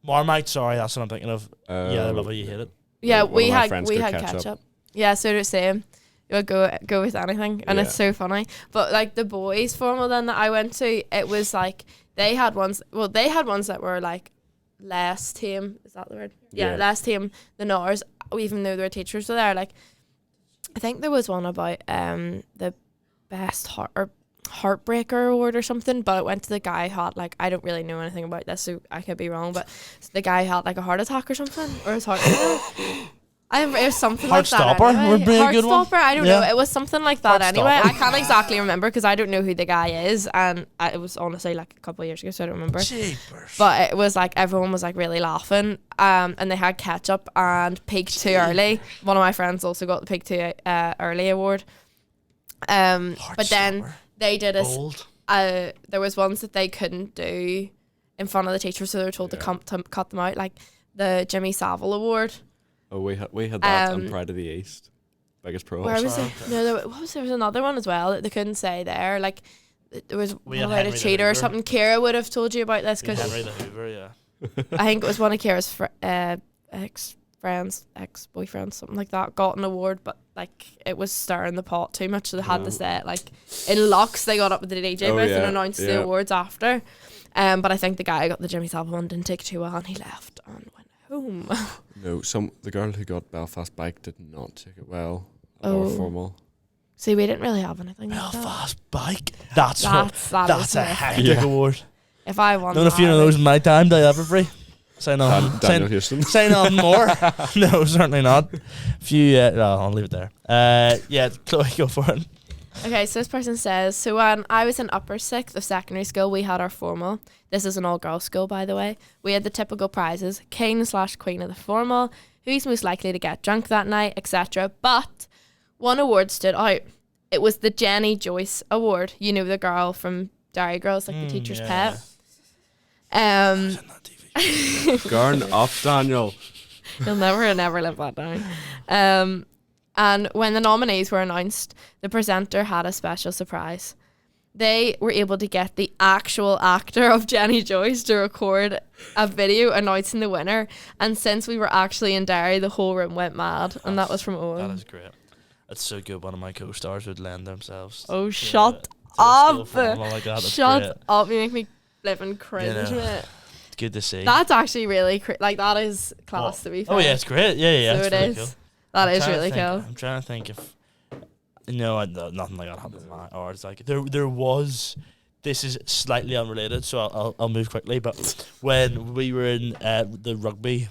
Marmite, sorry, that's what I'm thinking of. Yeah, I Oh, love it, you hate it. Yeah, One we of my had friends got ketchup. ketchup. Yeah, so the same. You would go with anything, and it's Yeah. so funny. But like the boys' formal then that I went to, it was like they had ones. Well, they had ones that were like less tame. Is that the word? Yeah, Yeah. less tame than ours. Even though their teachers were there, like I think there was one about the best heartbreaker award or something, but it went to the guy who had like I don't really know anything about this, so I could be wrong, but the guy had like a heart attack or something, or his heart. It was something like that. Heartstopper Anyway. would be a good one. Heartstopper, I don't Yeah. know. It was something like that anyway. Heartstopper. I can't exactly remember because I don't know who the guy is, and it was honestly like a couple of years ago, so I don't remember. Jeepers. But it was like everyone was like really laughing, and they had ketchup and peaked too early. One of my friends also got the peak too early award. But then Heartstopper. they did a Bold. there was ones that they couldn't do in front of the teacher, so they were told to cut them out, like the Jimmy Savile Award. Oh, we had that on Um, Pride of the East. Biggest pro. Where was sorry, it? No, there was another one as well that they couldn't say there. Like there was We one had about a Henry the cheater or Hoover. something. Kira would have told you about this because Henry the Hoover, yeah. I think it was one of Kira's ex-boyfriends, something like that, got an award, but like it was stirring the pot too much, so they had to say it like in locks. They got up with the DJ Oh, booth yeah, and announced the yeah. awards after. But I think the guy who got the Jimmy Savile one didn't take too well, and he left and went home. No, the girl who got Belfast Bike did not take it well at our Oh. formal. See, we didn't really have anything like that. Belfast Bike. That's That's a my hectic Yeah. award. If I won, Known a few of those in my time, Did I ever free? Say nothing. Daniel Houston. Say nothing more. No, certainly not. Few. No, I'll leave it there. Yeah, Chloe, go for it. Okay, so this person says, so when I was in upper sixth of secondary school, we had our formal. This is an all-girls school, by the way. We had the typical prizes, king/queen of the formal, who's most likely to get drunk that night, etc. But one award stood out. It was the Jenny Joyce Award. You know, the girl from Dairy Girls, like the teacher's yeah. pet. Garn up, Daniel. You'll never live that down. And when the nominees were announced, the presenter had a special surprise. They were able to get the actual actor of Jenny Joyce to record a video announcing the winner. And since we were actually in Derry, the whole room went mad. And that was from Owen. That is great. That's so good. One of my co-stars would lend themselves. Oh, to shut to a school up. formal like that. That's Shut great. up. You make me living cringe, You know. mate. It's good to see. That's actually really, like, that is class, to be fair. Oh yeah, it's great. Yeah. So It's it really is. cool. That I'm is trying to really think- cool. I'm trying to think if nothing like that happened in my ours. Like there was. This is slightly unrelated, so I'll move quickly. But when we were in the rugby,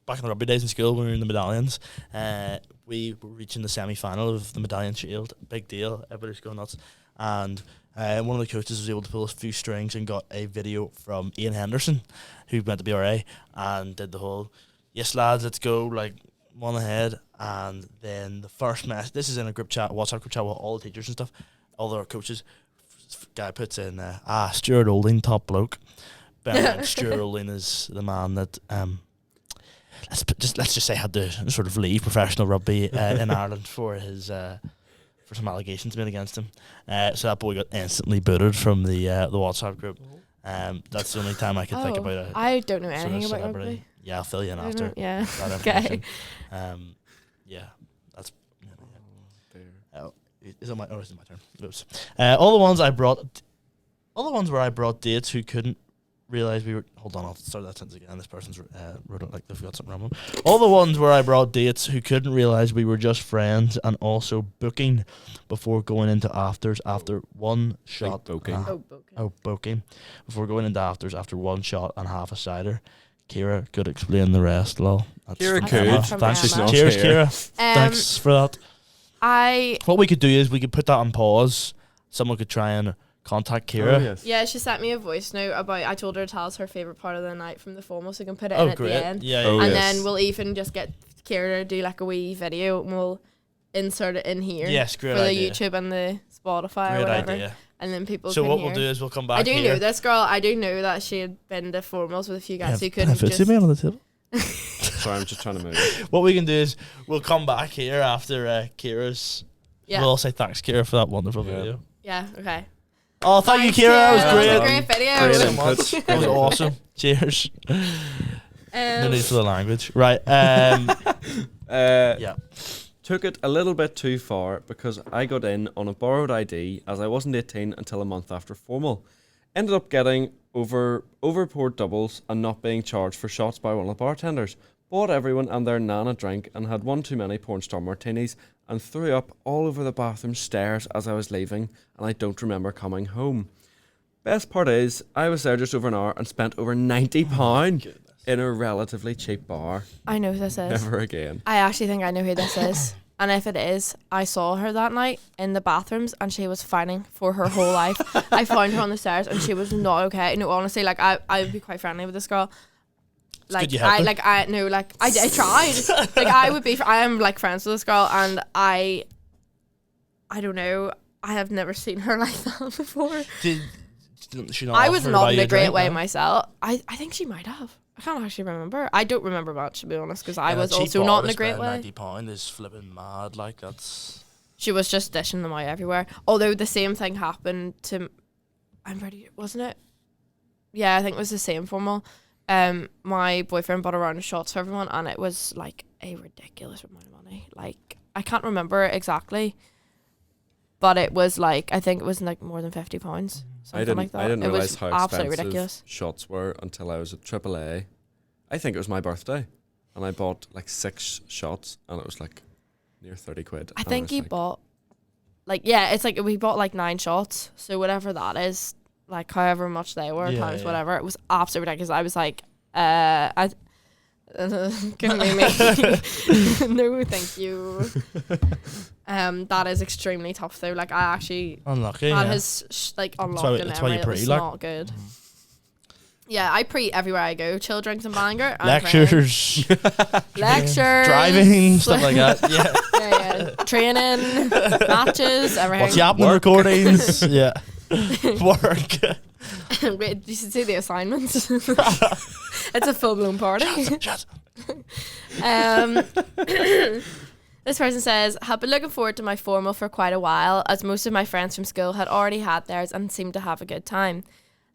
back in the rugby days in school, when we were in the medallions, we were reaching the semi-final of the Medallion Shield. Big deal. Everybody's going nuts. And one of the coaches was able to pull a few strings and got a video from Ian Henderson, who meant to be RA, and did the whole, yes, lads, let's go, like, one ahead. And then the first message, this is in a group chat, WhatsApp group chat with all the teachers and stuff, all our coaches. Guy puts in, Stuart Olding, top bloke. But Stuart Olding is the man that... Let's just say had to sort of leave professional rugby in Ireland for his for some allegations made against him. So that boy got instantly booted from the WhatsApp group. That's the only time I could think about it. I don't know anything about rugby. Yeah, I'll fill you in after. Yeah. That Okay. Yeah, that's. Is it my? Oh, it's my turn. Oops. All the ones where I brought dates who couldn't realize we were. Hold on, I'll start that sentence again. This person's wrote it like they've got something wrong. All the ones where I brought dates who couldn't realize we were just friends, and also booking before going into afters after one shot. Booking. Booking before going into afters after one shot and half a cider. Kira could explain the rest, lol. Kira could. Thanks. She's not Cheers, here. Kira. Thanks for that. What we could do is we could put that on pause. Someone could try and contact Kira. Oh, yes. Yeah, she sent me a voice note about. I told her to tell us her favorite part of the night from the formal, so we can put it in at great. the end. Yeah, Oh, and yes. then we'll even just get Kira to do like a wee video, and we'll insert it in here. Yes, great for idea. the YouTube and the Spotify or Great whatever. idea. And then people. So can what hear. we'll do is we'll come back. I do here. know this girl. I do know that she had been to formals with a few guys who Can I couldn't fit just. me on the table? Sorry, I'm just trying to move. What we can do is we'll come back here after Kira's. Yeah. We'll all say thanks, Kira, for that wonderful video. Yeah. Okay. Oh, thank Thanks, you, Kira. That was Kira. great. That was a great video. Great so input. much. That was awesome. Cheers. No need for the language. Right. Yeah. Took it a little bit too far because I got in on a borrowed ID as I wasn't 18 until a month after formal. Ended up getting overpoured doubles and not being charged for shots by one of the bartenders. Bought everyone and their nan a drink and had one too many porn star martinis and threw up all over the bathroom stairs as I was leaving, and I don't remember coming home. Best part is, I was there just over an hour and spent over £90 in a relatively cheap bar. I know who this is. Never again. I actually think I know who this is. And if it is, I saw her that night in the bathrooms and she was fighting for her whole life. I found her on the stairs and she was not okay. No, honestly, like I would be quite friendly with this girl. Like I tried. Like I am like friends with this girl and I don't know. I have never seen her like that before. Did she not I was offer to not buy in you a great drink, way no? myself. I think she might have. I can't actually remember. I don't remember much, to be honest, because I Yeah, was cheap also bar not to in a great spend way. £90 is flipping mad. Like that's. She was just dishing them out everywhere. Although the same thing happened to, wasn't it? Yeah, I think it was the same formal. My boyfriend bought a round of shots for everyone, and it was like a ridiculous amount of money. Like I can't remember exactly, but it was like I think it was like more than £50. Something like that. I didn't it realize was how absolutely expensive ridiculous. shots were until I was at AAA. I think it was my birthday, and I bought like 6 shots, and it was like near 30 quid. I and think was he like, bought, like, yeah, it's like we bought like 9 shots, so whatever that is, like however much they were times whatever, it was absolutely ridiculous. I was like, give me no, thank you. That is extremely tough though. Like I actually Unlucky. had Yeah. his like unlocked and that's why you everything. It pre, was like. not good. Yeah, I pre everywhere I go. Chill, drinks and banger. I'm praying. Lectures, Lectures, driving, stuff like that. Yeah. yeah. Training, matches, everything. What's Yappenin recordings? Yeah. Work. Wait, you should see the assignments. It's a full blown party. Shut. This person says, have been looking forward to my formal for quite a while, as most of my friends from school had already had theirs and seemed to have a good time.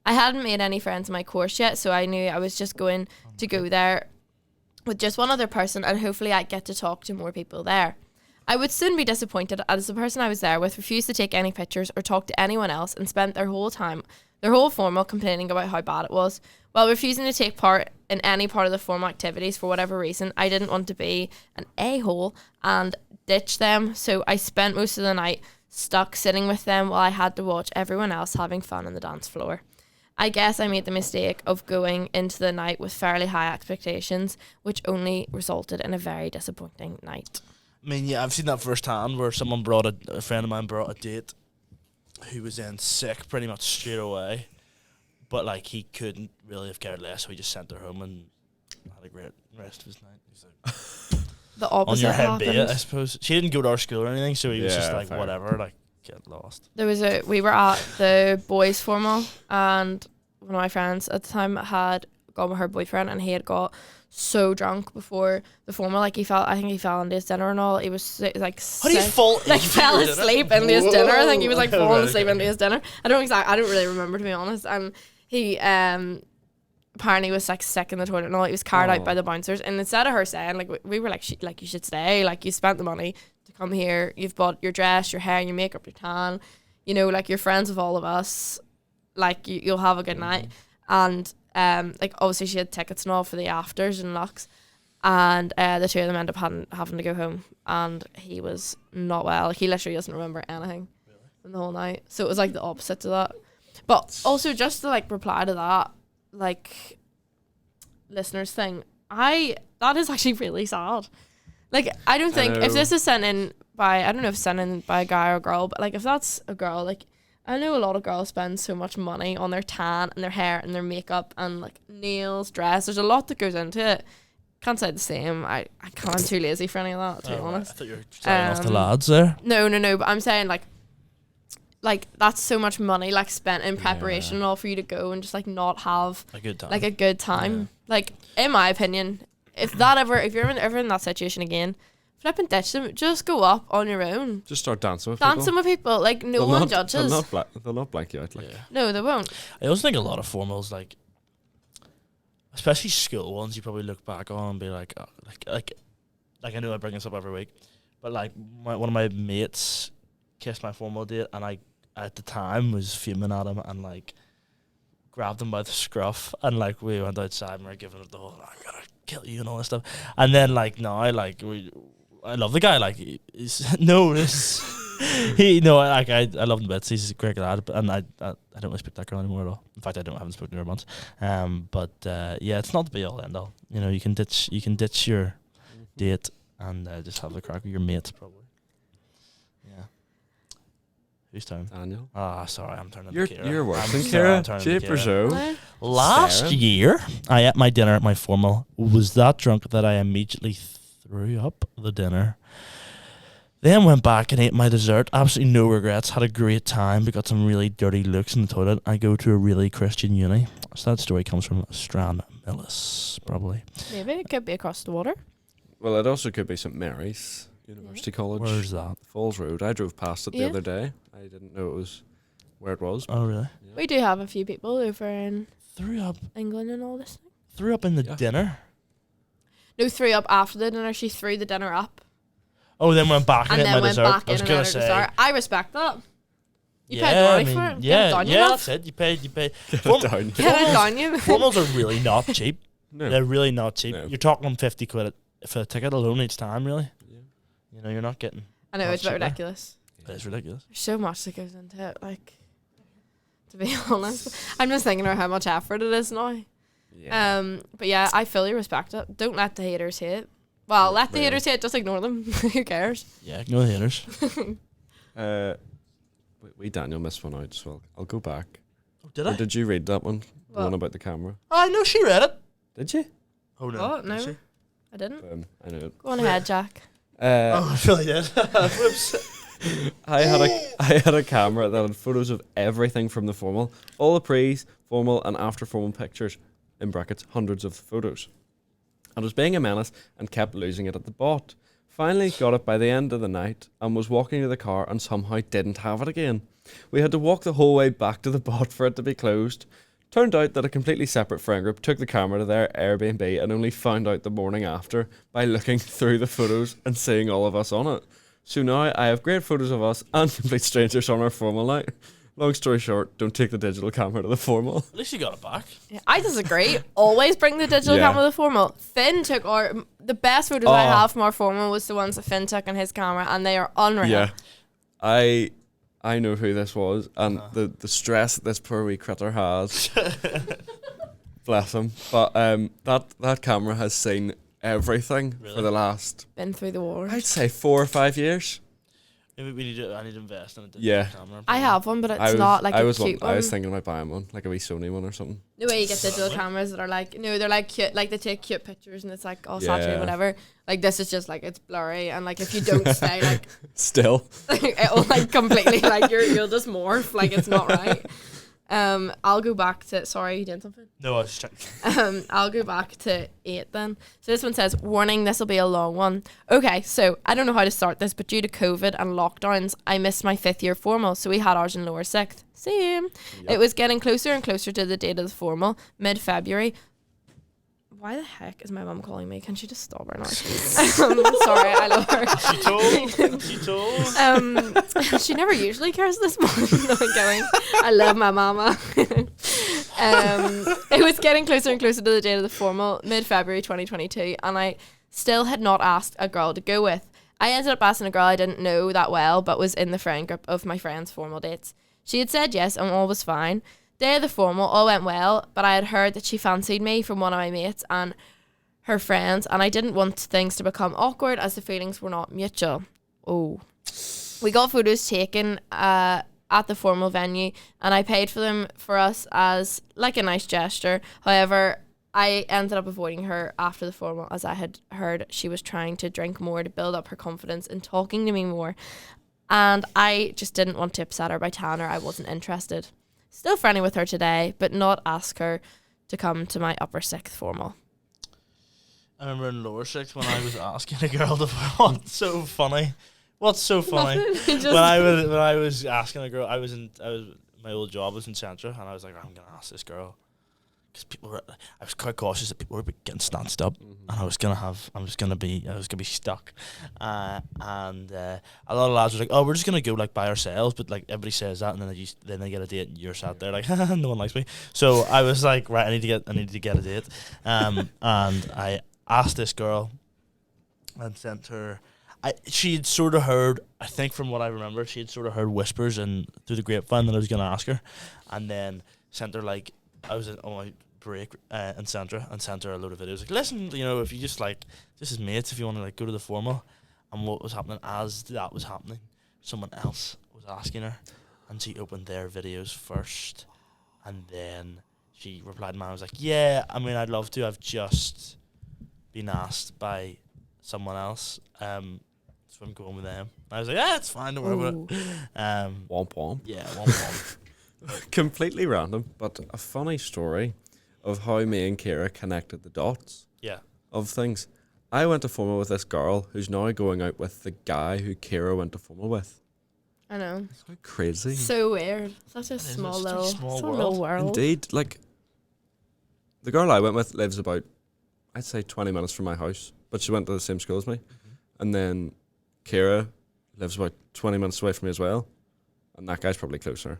I hadn't made any friends in my course yet, so I knew I was just going to go there with just one other person, and hopefully I'd get to talk to more people there. I would soon be disappointed, as the person I was there with refused to take any pictures or talk to anyone else and spent their whole formal complaining about how bad it was. While refusing to take part in any part of the formal activities for whatever reason, I didn't want to be an a-hole and ditch them, so I spent most of the night stuck sitting with them while I had to watch everyone else having fun on the dance floor. I guess I made the mistake of going into the night with fairly high expectations, which only resulted in a very disappointing night. I mean, yeah, I've seen that firsthand where a friend of mine brought a date who was then sick pretty much straight away. But, like, he couldn't really have cared less, so he just sent her home and had a great rest of his night. He's like, The opposite on your head be it, I happened. suppose. She didn't go to our school or anything, so he was just like, fair. whatever, like, get lost. We were at the boys' formal, and one of my friends at the time had gone with her boyfriend, and he had got so drunk before the formal, like I think he fell into his dinner and all. He was like How do you fall like into fell your dinner? asleep into his dinner. I think he was like Whoa. falling Right, asleep okay. into his dinner. I don't really remember, to be honest. And he apparently was like sick in the toilet and all. He was carried out by the bouncers, and instead of her saying like we were like you should stay, like you spent the money to come here, you've bought your dress, your hair, your makeup, your tan, you know, like you're friends with all of us, like you'll have a good night. And like obviously she had tickets and all for the afters and Lux, and the two of them ended up having to go home, and he was not well. Like, he literally doesn't remember anything from the whole night, so it was like the opposite to that. But also, just to like reply to that, like, listeners thing, that is actually really sad. Like, I don't think if this is sent in by, I don't know if it's sent in by a guy or a girl, but like if that's a girl, like I know a lot of girls spend so much money on their tan and their hair and their makeup and like nails, dress. There's a lot that goes into it. Can't say the same. I can't. I'm too lazy for any of that, to be honest. I thought you were starting off the lads there. No. But I'm saying like that's so much money like spent in preparation and all for you to go and just like not have A good time. like a good time. Yeah. Like, in my opinion, if you're ever in that situation again, flip and ditch them. Just go up on your own. Just start dancing with Dancing with people. Like, no one judges. They'll not blank you out. Like. Yeah. No, they won't. I also think a lot of formals, like, especially school ones, you probably look back on and be like, oh, like I know I bring this up every week, but like one of my mates kissed my formal date, and I at the time was fuming at him and like grabbed him by the scruff, and like we went outside and we were giving it the whole I'm gonna kill you and all this stuff. And then like now I love the guy, like I love him bits. He's a great lad, and I don't really speak to that girl anymore at all. In fact, I haven't spoken to her in months. But yeah, it's not the be all end all. You know, you can ditch your date and just have the crack with your mates probably. Yeah. Whose turn? Daniel. Sorry, I'm turning You're to Kira. you're worse I'm than sorry, I'm Kira. turning to Shape or Kira. show. Last Sarah? year, I ate my dinner at my formal, was that drunk that I immediately threw up the dinner. Then went back and ate my dessert. Absolutely no regrets. Had a great time, but got some really dirty looks in the toilet. I go to a really Christian uni. So that story comes from Stranmillis, probably. Maybe it could be across the water. Well, it also could be St Mary's University College. Where's that? Falls Road. I drove past it the Yeah. other day. I didn't know it was where it was. Oh, really? Yeah. We do have a few people over in Threw up England and all this. in the Yeah. dinner? No, threw up after the dinner. She threw the dinner up Oh, then went back and and ate then my went dessert. back I in was and going ate to her say. dessert. I respect that. You yeah, paid the money I mean, for it. Yeah, Get it done, you know? that's it. You paid. Get Form- it down. Get it done, you. Formals are really not cheap. No. They're really not cheap. No. You're talking 50 quid for a ticket alone each time, really. Yeah. You know, you're not getting. I know, Not it's a bit cheaper. ridiculous. It's ridiculous. There's so much that goes into it, like, to be honest. I'm just thinking about how much effort it is now. Yeah. But yeah, I fully respect it. Don't let the haters hate. Well, let the Well. haters hate, just ignore them. Who cares? Yeah, ignore the haters. We Daniel missed one out as well. I'll go back. Oh, did Or I? did you read that one? The What? one about the camera. Oh, I know she read it. Did you? Oh, no. Oh, Did no. she? I didn't. I know it. Go on ahead, Jack. Oh, I really did. Whoops. I had a camera that had photos of everything from the formal, all the pre, formal, and after formal pictures. In brackets, hundreds of photos. I was being a menace and kept losing it at the bot. Finally got it by the end of the night and was walking to the car and somehow didn't have it again. We had to walk the whole way back to the bot for it to be closed. Turned out that a completely separate friend group took the camera to their Airbnb and only found out the morning after by looking through the photos and seeing all of us on it. So now I have great photos of us and complete strangers on our formal night. Long story short, don't take the digital camera to the formal. At least you got it back. Yeah, I disagree. Always bring the digital Yeah. camera to the formal. Finn took the best photos I have from our formal was the ones that Finn took on his camera, and they are unreal. Yeah. I know who this was, and the stress that this poor wee critter has. Bless him. But that camera has seen everything for Really? the last, Been through the war. I'd say 4 or 5 years. Maybe I need to invest in a digital Yeah. camera. I have one, but it's I was, not like I a was cute one. I was thinking about buying one, like a wee Sony one or something. The way you get digital cameras that are like, no, they're like cute, like they take cute pictures and it's like all saturated, whatever. Like this is just like it's blurry, and like if you don't stay like Still. it'll like completely like you'll just morph, like it's not right. I'll go back to sorry, you doing something? No, I was checking. I'll go back to 8 then. So this one says, warning, this will be a long one. Okay, so I don't know how to start this, but due to COVID and lockdowns, I missed my 5th year formal, so we had ours in lower 6th. Same. Yep. It was getting closer and closer to the date of the formal, mid-February. Why the heck is my mum calling me? Can she just stop her now? Sorry, I love her. She told. She never usually cares this much. No, I'm kidding. I love my mama. It was getting closer and closer to the date of the formal, mid-February 2022, and I still had not asked a girl to go with. I ended up asking a girl I didn't know that well, but was in the friend group of my friend's formal dates. She had said yes, and all was fine. Day of the formal, all went well, but I had heard that she fancied me from one of my mates and her friends, and I didn't want things to become awkward as the feelings were not mutual. Oh. We got photos taken at the formal venue, and I paid for them for us as like a nice gesture. However, I ended up avoiding her after the formal as I had heard she was trying to drink more to build up her confidence in talking to me more. And I just didn't want to upset her by telling her I wasn't interested. Still friendly with her today, but not ask her to come to my upper 6th formal. I remember in lower 6th when I was asking a girl to. What's so funny? What's so funny? when I was asking a girl, my old job was in Centra, and I was like, I'm gonna ask this girl because I was quite cautious that people were getting snatched up, and I was gonna be stuck, and a lot of lads were like, oh, we're just gonna go like by ourselves, but like everybody says that, and then they get a date, and you're sat there like, no one likes me. So I was like, right, I need to get a date, and I asked this girl and sent her. She'd sort of heard, I think from what I remember, she had sort of heard whispers and through the grapevine that I was gonna ask her, and then sent her like. I was on my break and sent her a load of videos. Like, listen, you know, if you just like, this is mates, if you want to like go to the formal. And what was happening as that was happening, someone else was asking her, and she opened their videos first, and then she replied, "Man, I was like, yeah, I mean, I'd love to. I've just been asked by someone else, so I'm going with them." I was like, yeah, it's fine, don't worry about it. Womp womp. Yeah, womp womp. Completely random, but a funny story of how me and Kira connected the dots Yeah. of things. I went to formal with this girl who's now going out with the guy who Kira went to formal with. I know. How crazy. So weird. Such a is, small it's such a little, small little world. Indeed, like, the girl I went with lives about, I'd say 20 minutes from my house, but she went to the same school as me. And then Kira lives about 20 minutes away from me as well, and that guy's probably closer.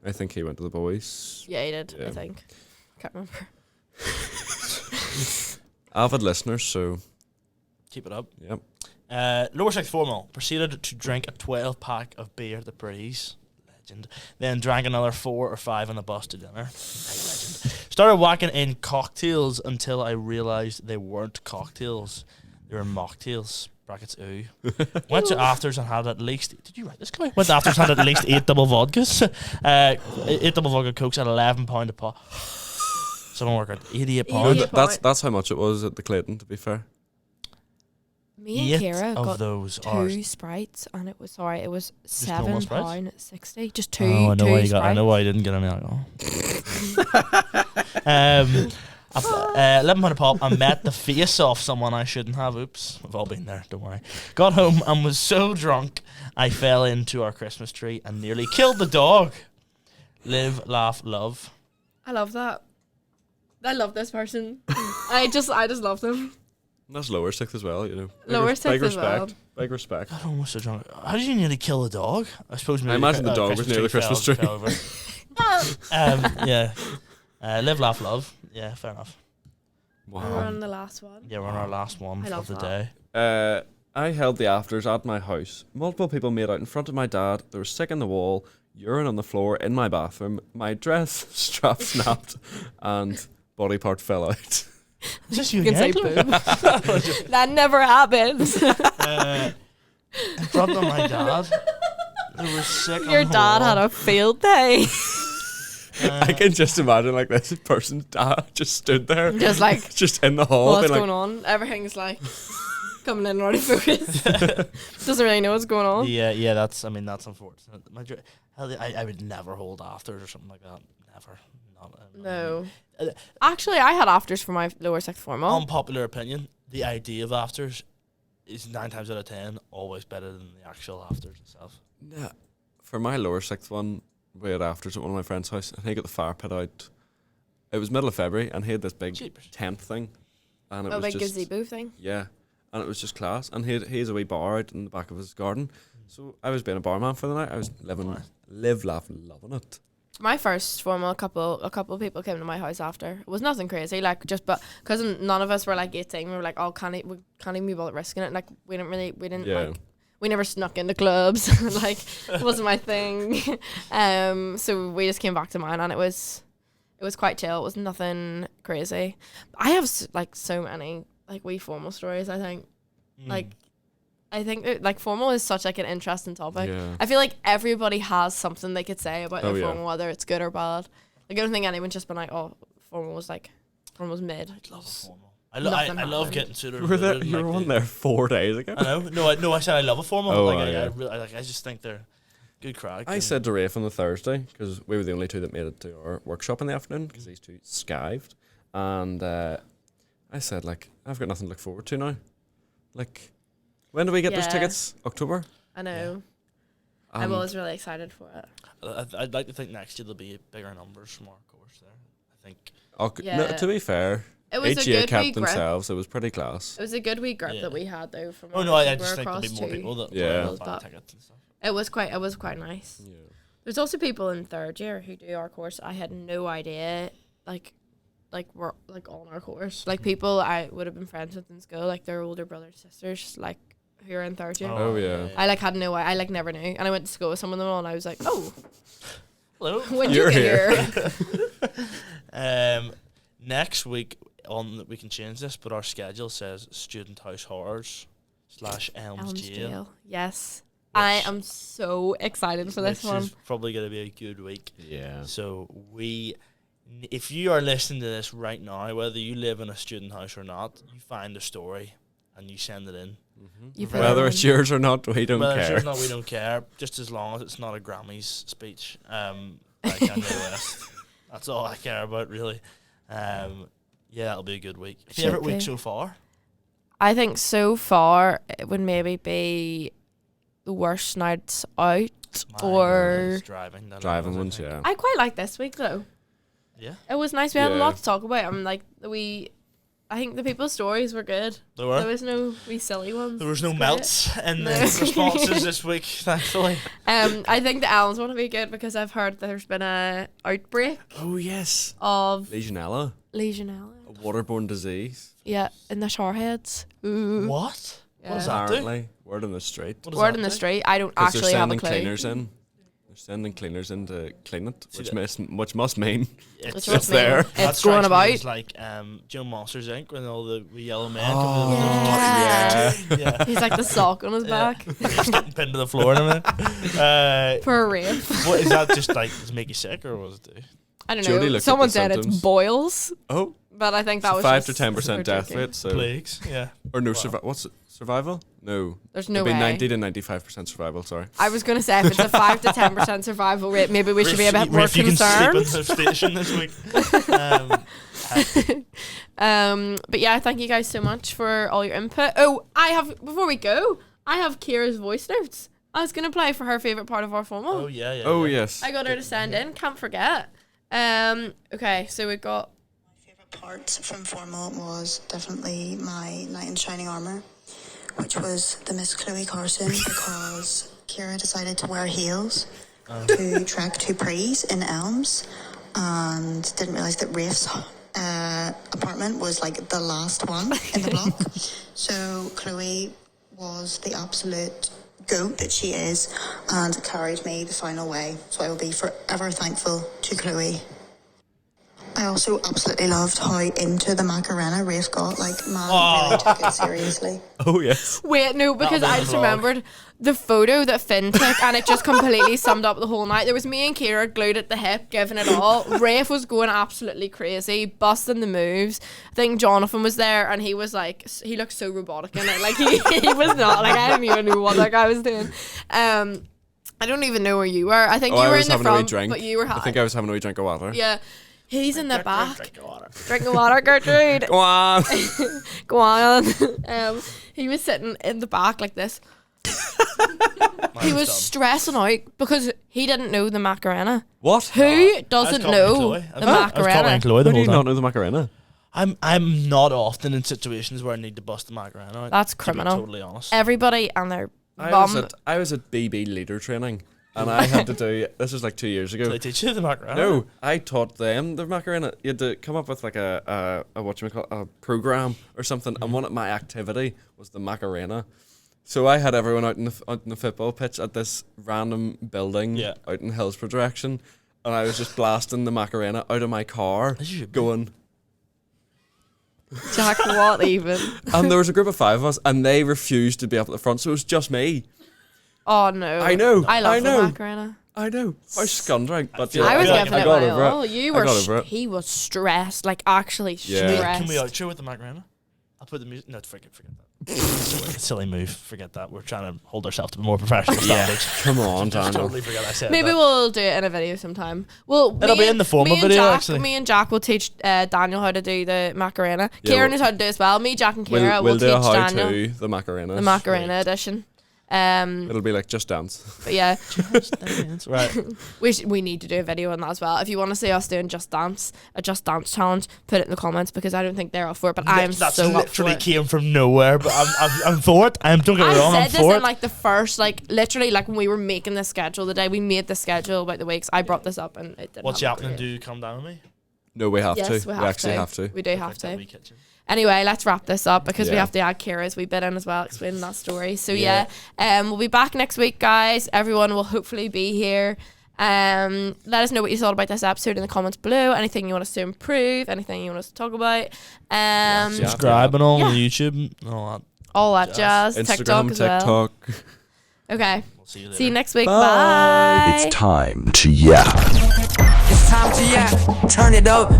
I think he went to the boys. Yeah, he did, Yeah. I think. Can't remember. Avid listeners, so Keep it up. yep. Lower 6th formal. Proceeded to drink a 12-pack of beer at the Breeze. Legend. Then drank another 4 or 5 on the bus to dinner. Legend. Started whacking in cocktails until I realised they weren't cocktails. They were mocktails. Brackets ooh. Went to afters and had at least. Did you write this, Chloe? Went to afters and had at least 8 double vodkas. 8 double vodka cokes at £11 a pop. Someone work out £88. That's how much it was at the Clayton, to be fair. Me and 8 Kira of got those are. 2 Sprites, and it was normal Sprites? £7.60. Just two. Oh, I know two why you got. I know Sprites. why you didn't get any alcohol. £11 a pop. I met the face off someone I shouldn't have. Oops, we've all been there. Don't worry. Got home and was so drunk I fell into our Christmas tree and nearly killed the dog. Live, laugh, love. I love that. I love this person. I just love them. That's lower 6th as well, you know. Lower Big 6th as well. Big respect. God, almost so drunk. How did you nearly kill the dog? I suppose maybe I imagine the dog was near the Christmas tree. fell over. Yeah. Live, laugh, love. Yeah, fair enough. We're Wow. on the last one. Yeah, we're on our last one I of love the that. day. I held the afters at my house. Multiple people made out in front of my dad. There was sick on the wall, urine on the floor in my bathroom. My dress strap snapped and body part fell out. Is this you You can say again? boob. That never happened. In front of my dad. They were sick. Your dad had a field day. I can just imagine like this person's dad just stood there, Just like, just in the hall, what's being like, going on? Everything's like coming in already focused. Doesn't really know what's going on. Yeah, that's unfortunate. I would never hold afters or something like that. Never. No. Actually, I had afters for my lower sixth formal. Unpopular opinion, the idea of afters is 9 times out of 10 always better than the actual afters itself. yeah. For my lower sixth one, we had afters at one of my friend's house, and he got the fire pit out. It was middle of February, and he had this big Jeepers. tent thing, and it A was big just gazebo thing. yeah, and it was just class. And he has a wee bar out in the back of his garden, so I was being a barman for the night. I was laughing, loving it. My first formal, a couple of people came to my house after. It was nothing crazy, like just but because none of us were like 18, we were like, oh, we can't even be bothered risking it. Like we didn't Yeah. like. We never snuck into clubs. Like it wasn't my thing. So we just came back to mine, and it was quite chill. It was nothing crazy. I have like so many like wee formal stories. I think like formal is such like an interesting topic. Yeah. I feel like everybody has something they could say about Oh, their yeah. formal, whether it's good or bad. Like I don't think anyone's just been like, oh, formal was mid. I love a formal. Nothing I love happened. getting suited. You were there. You were on there 4 days ago. I know. No, I said I love a formal. Oh, like, yeah. I just think they're good crack. I said to Rafe on the Thursday, because we were the only two that made it to our workshop in the afternoon, because these two skived, and I said, like, I've got nothing to look forward to now. Like, when do we get those Yeah. tickets? October? I know. I'm And always really excited for it. I'd like to think next year there'll be bigger numbers from our course there. I think. Yeah. no, to be fair, It was each a year good kept wee group. themselves. It was pretty class. It was a good wee group Yeah. that we had though. From Oh all no, the I people just think there'll be across more too. people that Yeah. will buy But tickets and stuff. It was quite nice. Yeah. There's also people in third year who do our course. I had no idea, like we're like on our course. Like people I would have been friends with in school, like their older brothers, sisters, like who are in third year. Oh, yeah. I like had no, I like never knew, and I went to school with some of them all, and I was like, oh, Hello. when You're you get here. Next week we can change this, but our schedule says Student House Horrors / Elms Jail. Yes, Which- I am so excited for this which one. is probably going to be a good week. Yeah. So if you are listening to this right now, whether you live in a student house or not, you find a story and you send it in. You put Whether it it's on. yours or not, we don't Whether it's care. yours or not, we don't care. Just as long as it's not a Grammys speech by Kanye West. That's all I care about, really. Yeah, that'll be a good week. Favorite week be. so far? I think so far it would maybe be the worst nights out, Mine or is driving. That Driving was, I ones, think. yeah. I quite like this week though. Yeah, It was nice. We had a Yeah. lot to talk about. I'm like I think the people's stories were good. there were. There was no wee silly ones. There was no It's melts in the No. responses this week, thankfully. great. I think the Elms want to be good because I've heard there's been a outbreak Oh, yes. of Legionella, Legionella. a waterborne disease. Yeah, in the showerheads. Ooh. What? Yeah. What does that do? Apparently, word on the street. What does Word that in the do? street. I don't 'Cause actually they're have a sending clue. cleaners in. They're sending cleaners in to clean it, See which that- must mean Which it's must there. mean That It's going strikes me about. as like Joe Monsters Inc. when all the wee yellow men Oh, come in. yeah. Yeah. He's like the sock on his Yeah. back He's getting pinned to the floor and everything. for a rape. What is that? Just like does it make you sick or what does it do? I don't Jodie know. looked at Someone the said it's symptoms. boils, Oh, but I think that was 5 to just 10% for death joking. rate. So Plagues. Yeah. or no, Wow. what's it? Survival? No, There's no it'd be way. 90 to 95% survival. Sorry. I was going to say if it's a 5 to 10% survival rate, maybe we should be a bit more If you can concerned. sleep in the station this week. But yeah, thank you guys so much for all your input. Oh, before we go, I have Kira's voice notes. I was going to play for her favourite part of our formal. Oh yeah, yeah. Oh yeah. yes. I got her to send in, can't forget. Okay, so we've got Favorite part from formal was definitely my knight in shining armour, which was the Miss Chloe Carson because Kira decided to wear heels to track two prees in Elms and didn't realise that Rafe's apartment was like the last one in the block. So Chloe was the absolute goat that she is and carried me the final way. So I will be forever thankful to Chloe. I also absolutely loved how into the Macarena Rafe got. Like, man really took it seriously. Oh yes. Wait, no, because I just remembered the photo that Finn took, and it just completely summed up the whole night. There was me and Kira glued at the hip, giving it all. Rafe was going absolutely crazy, busting the moves. I think Jonathan was there, and he was like, he looked so robotic in it. Like, he was not. Like, I didn't even know what that guy was doing. I don't even know where you were. I think you were in the front, but you were high. I think I was having a wee drink of water. Yeah. He's in the back. Drinking water, Gertrude. Go on. Go on. He was sitting in the back like this. He was stressing out because he didn't know the Macarena. What? Who doesn't know the Macarena? Chloe How the do whole you time. not know the Macarena? I'm not often in situations where I need to bust the Macarena out. That's to be criminal. totally honest. Everybody and their I bum. was at BB leader training, and I had to do. This was like 2 years ago. Did they teach you the Macarena? No, I taught them the Macarena. You had to come up with like a whatchamacallit, a program or something, and one of my activity was the Macarena. So I had everyone out in the football pitch at this random building out in Hillsborough direction, and I was just blasting the Macarena out of my car, going. Jack, what even? And there was a group of 5 of us, and they refused to be up at the front, so it was just me. Oh no. I know. I love I know. the Macarena. I know. I was scundering, but I was got giving it got my over all. it. You I were. got over it. He was stressed, like actually Yeah. stressed. Can we outro with the Macarena? I'll put the music. No, forget that. Silly move. Forget that. We're trying to hold ourselves to more professional standards. Come on, Daniel. Totally forgot I said Maybe that. we'll do it in a video sometime. Well, It'll be in the formal video, Jack, actually. Me and Jack will teach Daniel how to do the Macarena. Yeah, Kieran we'll- knows how to do it as well. Me, Jack, and Kira We'll will do a teach how Daniel to the Macarena. the Macarena edition. It'll be like Just Dance. But yeah, Right. we need to do a video on that as well. If you want to see us doing Just Dance, a Just Dance challenge, put it in the comments because I don't think they're up for it. But I am That's so up for literally it. came from nowhere, but I'm for it. Don't get me wrong, I I'm said this for in it. like the first, like literally, like when we were making the schedule the day we made the schedule about the weeks. I brought this up and it didn't. What's happen. happening? Do you come down with me? No, we have Yes, to. we actually have to. We do have Like that to. wee kitchen. Anyway, let's wrap this up because we Yeah. have to add Kira's wee bit in as well, explaining that story. So yeah, we'll be back next week, guys. Everyone will hopefully be here. Let us know what you thought about this episode in the comments below. Anything you want us to improve, anything you want us to talk about. Subscribe and all Yeah. on YouTube and all that. All that jazz. Instagram, TikTok as well. TikTok. Okay. We'll see you later. See you next week. Bye. Bye. It's time to yap. It's time to yap. Turn it up.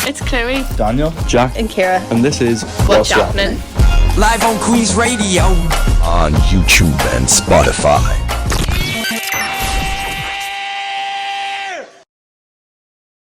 It's Chloe Daniel, Jack, and Kira. and this is What's happening? Live on Queen's Radio. On YouTube and Spotify.